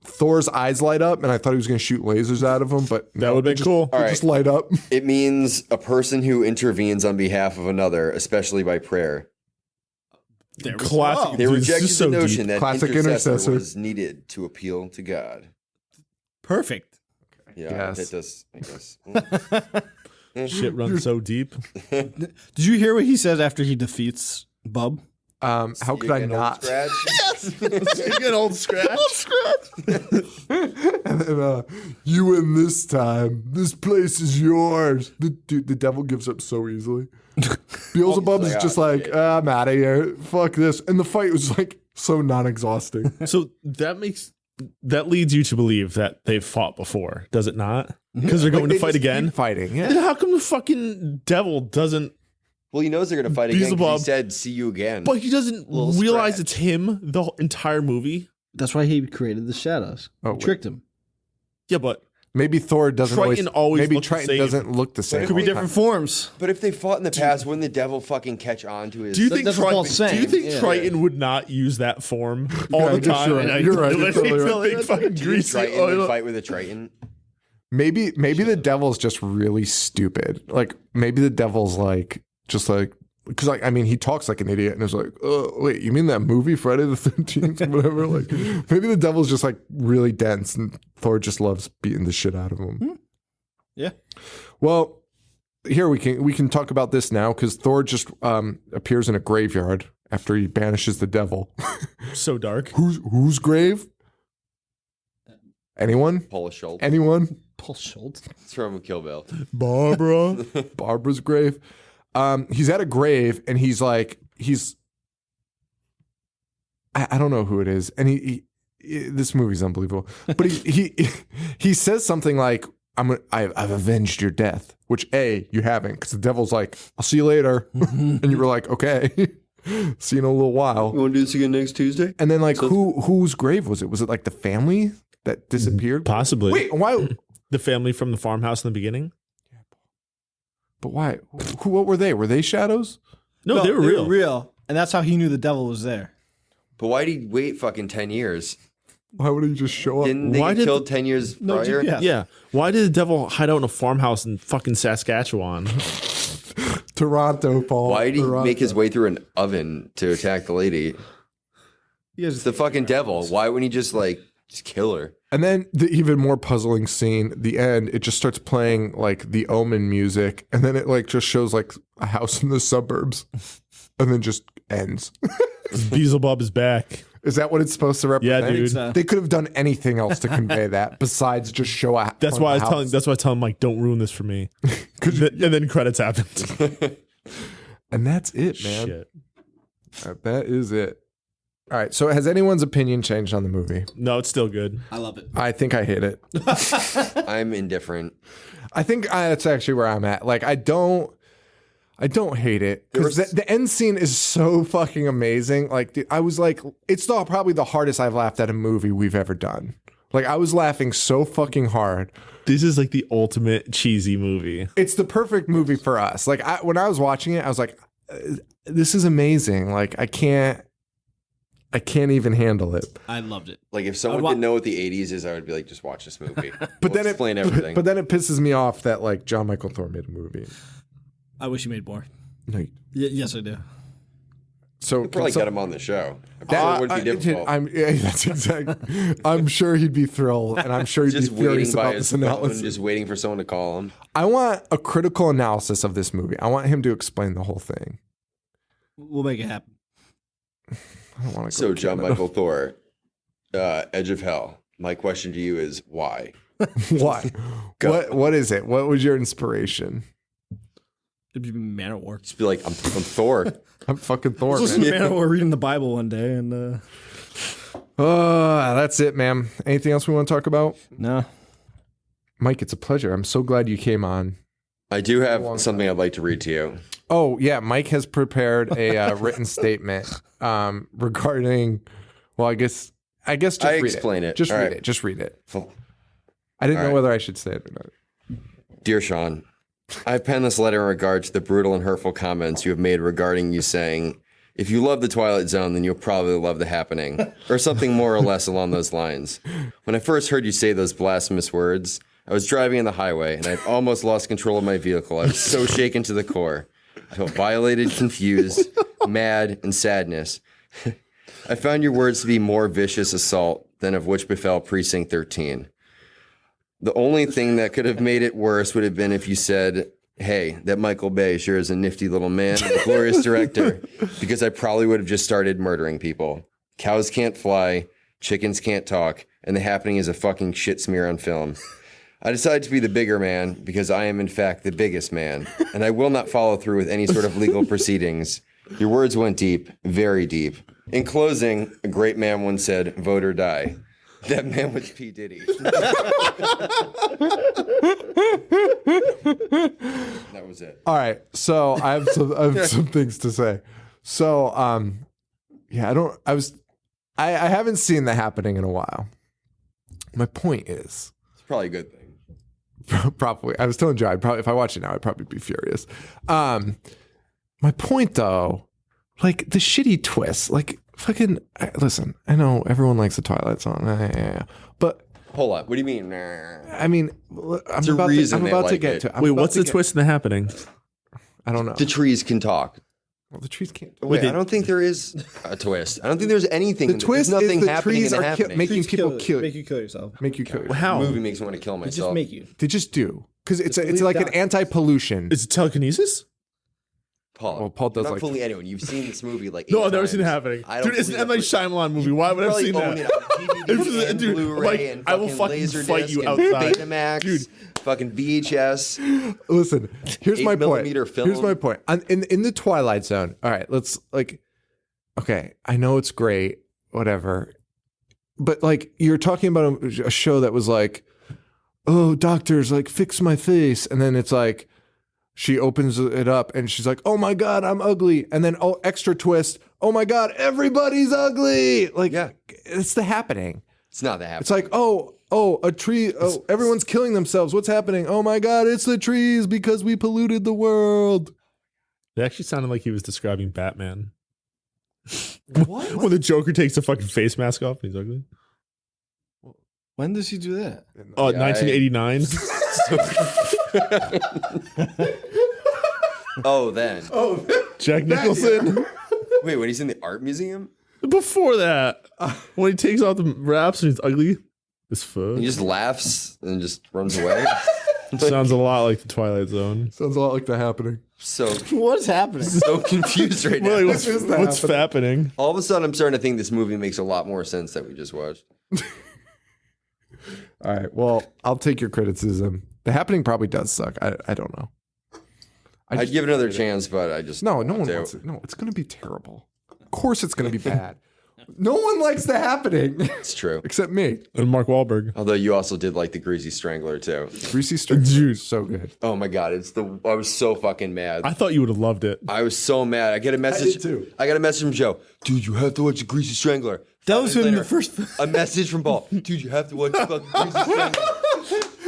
Thor's eyes light up, and I thought he was going to shoot lasers out of him, but That would have been cool. All right. just light up. It means a person who intervenes on behalf of another, especially by prayer. Classic. They Dude, this rejected is so the deep. notion that Classic intercessor intercessor. was needed to appeal to God. Perfect. Yeah, Yes. that does, I guess. Shit runs so deep. Did you hear what he says after he defeats Bub? How could I Again, old not? Scratch. Good old scratch. And then, you win this time. This place is yours. The devil gives up so easily. Beelzebub is like, just "Ah, like, shit." I'm out of here. Fuck this. And the fight was like so non-exhausting. So that leads you to believe that they've fought before, does it not? Because they're going Like, to they fight just again. keep fighting. Yeah. Then how come the fucking devil doesn't? Well, he knows they're going to fight again 'cause Beelzebub. he said, see you again. But he doesn't Little realize scratch. it's him the entire movie. That's why he created the shadows. Oh, He tricked him. Yeah, but Maybe Thor doesn't Triton always maybe looked the Triton same. doesn't look the same. Could be all the different time. forms. But if they fought in the past, wouldn't the devil fucking catch on to his... do you think that's what Paul's Triton? Do you saying. think Yeah. Triton would not use that form all Yeah, the you're time? sure. And I You're right. You're literally totally feel right. big fucking Do you think greasy Triton oil. would fight with a Triton? Maybe the devil's just really stupid. Like maybe the devil's like just like because like I mean he talks like an idiot and is like, oh wait, you mean that movie Friday the 13th whatever? Like maybe the devil's just like really dense and Thor just loves beating the shit out of him. Yeah. Well, here we can talk about this now because Thor just appears in a graveyard after he banishes the devil. So dark. Whose grave? Anyone? Paula Schultz. Anyone? Paul Schultz. It's from Kill Bill. Barbara. Barbara's grave. He's at a grave and he's like I don't know who it is, and he this movie's unbelievable. But he says something like I've avenged your death, which you haven't, because the devil's like, I'll see you later, and you were like, okay, see you in a little while. You want to do this again next Tuesday? And then like whose grave was it? Was it like the family that disappeared? Possibly. Wait, why? The family from the farmhouse in the beginning? But why? What were they? Were they shadows? No, they were real. real. And that's how he knew the devil was there. But why'd he wait fucking 10 years? Why would he just show up? Didn't they Why get did killed 10 years No prior? GPS. Yeah. Why did the devil hide out in a farmhouse in fucking Saskatchewan? Toronto, Paul. Why did he Toronto. make his way through an oven to attack the lady? It's the fucking devil. Why wouldn't he just kill her? And then the even more puzzling scene, the end, it just starts playing like the Omen music, and then it like just shows like a house in the suburbs, and then just ends. Beelzebub is back. Is that what it's supposed to represent? Yeah, dude. so. They could have done anything else to convey that besides just show a. That's why I was telling Mike, don't ruin this for me. And then credits happened. And that's it, man. Shit. That is it. All right. So has anyone's opinion changed on the movie? No, it's still good. I love it. I think I hate it. I'm indifferent. I think that's actually where I'm at. Like, I don't hate it because the end scene is so fucking amazing. Like, dude, I was like, it's probably the hardest I've laughed at a movie we've ever done. Like, I was laughing so fucking hard. This is like the ultimate cheesy movie. It's the perfect movie for us. Like, when I was watching it, I was like, this is amazing. Like, I can't even handle it. I loved it. Like if someone didn't know what the 80s is, I would be like, just watch this movie. But then explain everything. But then it pisses me off that like John Michael Thorne made a movie. I wish you made more. No, Yes, I do. so We'll probably so- get him on the show. I'm sure it would be difficult. That's exactly. I'm sure he'd be thrilled, and I'm sure he'd Just be furious waiting by about his this phone, analysis. just waiting for someone to call him. I want a critical analysis of this movie. I want him to explain the whole thing. We'll make it happen. I don't want to. So, John Michael Thor, Edge of Hell. My question to you is why? Why? Go. What is it? What was your inspiration? It'd be Man at War. Just be like, I'm Thor. I'm fucking Thor, Listen to man. Man at War reading the Bible one day, and That's it, man. Anything else we want to talk about? no. Mike, it's a pleasure. I'm so glad you came on. I do have something I'd like to read to you. Oh, yeah. Mike has prepared a written statement regarding, well, I guess just I read explain it. Just All read right. it. Just read it. Full- I didn't All know right. whether I should say it or not. Dear Sean, I penned this letter in regard to the brutal and hurtful comments you have made regarding you saying, if you love the Twilight Zone, then you'll probably love The Happening, or something more or less along those lines. When I first heard you say those blasphemous words, I was driving on the highway and I'd almost lost control of my vehicle. I was so shaken to the core. I felt violated, confused, mad, and sadness. I found your words to be more vicious assault than of which befell Precinct 13. The only thing that could have made it worse would have been if you said, hey, that Michael Bay sure is a nifty little man and a glorious director, because I probably would have just started murdering people. Cows can't fly, chickens can't talk, and The Happening is a fucking shit smear on film. I decided to be the bigger man because I am in fact the biggest man, and I will not follow through with any sort of legal proceedings. Your words went deep, very deep. In closing, a great man once said, vote or die. That man was P. Diddy. That was it. All right. So I have some things to say. So, yeah, I haven't seen The Happening in a while. My point is, It's probably a good thing. probably, I was telling Joe, if I watch it now, I'd probably be furious. My point though, like the shitty twist, like fucking, listen, I know everyone likes the Twilight Zone, but Hold on. What do you mean? I mean, I'm a about reason to, I'm they about to like get it. to. I'm Wait, about what's to the get- twist in The Happening? I don't know. The trees can talk. Well, the trees can't. Wait, I don't think there is a twist. I don't think there's anything. The twist there's nothing is the happening trees in The are Happening. making people kill. Make you kill yourself. Make you kill yourself. How? The movie makes me want to kill They myself. just make you. They just do because it's believe like an God. anti-pollution. Is it telekinesis? Paul, Well, Paul does not like- fooling anyone. You've seen this movie like No, eight I've never seen it times. happening. I don't Dude, it's an M. believe Night it. Shyamalan movie. Why would I have Probably seen own that? it on DVD and Dude, Blu-ray like, and I will fucking fucking fight Laserdisc you and outside. Betamax, Dude. fucking VHS. Listen, here's my point. 8mm film. Here's my point. In the Twilight Zone. All right, let's like. Okay, I know it's great, whatever, but like you're talking about a show that was like, oh, doctors, like fix my face, and then it's like she opens it up and she's like, oh my god, I'm ugly, and then oh, extra twist, oh my god, everybody's ugly. Like, Yeah. it's The Happening. It's not that It's happening. like, oh, a tree. Oh, everyone's killing themselves. What's happening? Oh my God, it's the trees because we polluted the world. It actually sounded like he was describing Batman. What? When the Joker takes the fucking face mask off and he's ugly. When does he do that? Oh, Yeah, 1989. Oh, then. Jack Nicholson. Wait, when he's in the art museum? Before that, when he takes off the wraps and he's ugly as fuck. He just laughs and just runs away. Sounds a lot like the Twilight Zone. Sounds a lot like The Happening. So What's happening? so confused right now. Like, what's happening? All of a sudden, I'm starting to think this movie makes a lot more sense that we just watched. All right. Well, I'll take your criticism. The Happening probably does suck. I don't know. I'd give it another chance, but I just No one wants it. No, it's going to be terrible. Of course it's going to be bad. No one likes The Happening It's true. except me. And Mark Wahlberg. Although you also did like the Greasy Strangler too. Greasy Strangler is so good. Oh my god, I was so fucking mad. I thought you would have loved it. I was so mad. I get a message. did too. I got a message from Joe. Dude, you have to watch the Greasy Strangler. That was 5 in minutes the later, first. A message from Paul. Dude, you have to watch the fucking Greasy Strangler.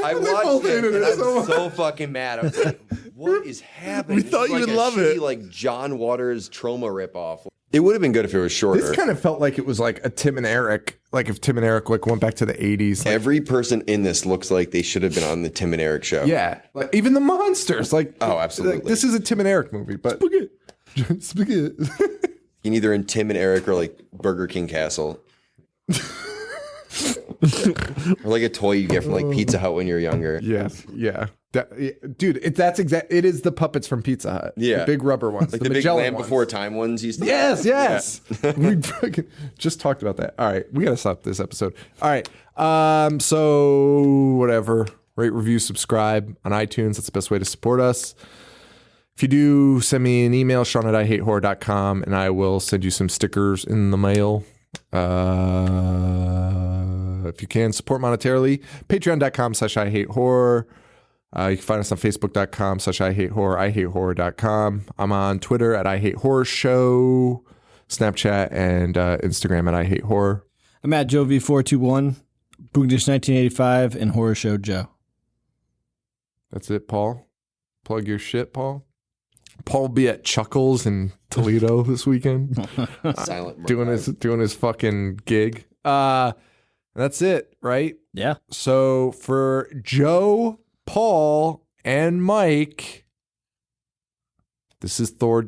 I both watched it hated and it I'm so much. so fucking mad. I was like, what is happening? We This thought is you like would a love shitty, it. like John Waters Trauma ripoff. It would have been good if it was shorter. This kind of felt like it was like a Tim and Eric, like if Tim and Eric like went back to the 80s. Like, Every person in this looks like they should have been on the Tim and Eric show. yeah. Like even the monsters. Like Oh, absolutely. like, this is a Tim and Eric movie, but Spaghetti. You're either in Tim and Eric or like Burger King Castle. Or like a toy you get from like Pizza Hut when you're younger. Yes, yeah. Dude, it is the puppets from Pizza Hut. Yeah. The big rubber ones. Like the big Magellan Land ones. Before Time ones used to Yes. We fucking just talked about that. All right, we gotta stop this episode. All right. So whatever. Rate, review, subscribe on iTunes. That's the best way to support us. If you do, send me an email, Sean@IHateHorror.com, and I will send you some stickers in the mail. If you can, support monetarily, patreon.com/IHateHorror. You can find us on facebook.com/IHateHorror, IHateHorror.com. I'm on Twitter at IHateHorrorShow, Snapchat, and Instagram at IHateHorror. I'm at Joe V421, Boogdish 1985, and Horror Show Joe. That's it, Paul. Plug your shit, Paul. Paul will be at Chuckles in Toledo this weekend. Silent doing his fucking gig. That's it, right? Yeah. So for Joe, Paul, and Mike, this is No,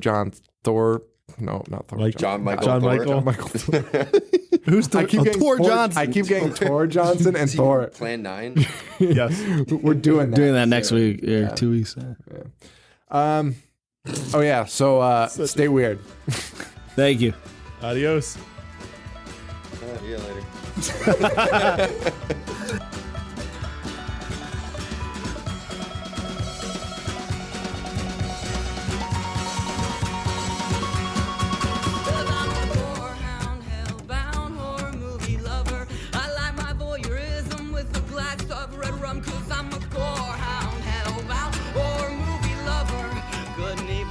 not Thor. Like John Michael. John Thor. Michael. John Michael Thor. Who's the I keep getting Thor Thor Johnson? I keep getting Thor Johnson and Thor. Plan 9. Yes. We're doing that. Doing that next week or 2 weeks. Oh yeah. So stay weird. Thank you. Adios. See you later. Cause I'm a gorehound, hellbound horror movie lover. I like my voyeurism with a glass of red rum. Cause I'm a gorehound, hellbound horror movie lover. Good news.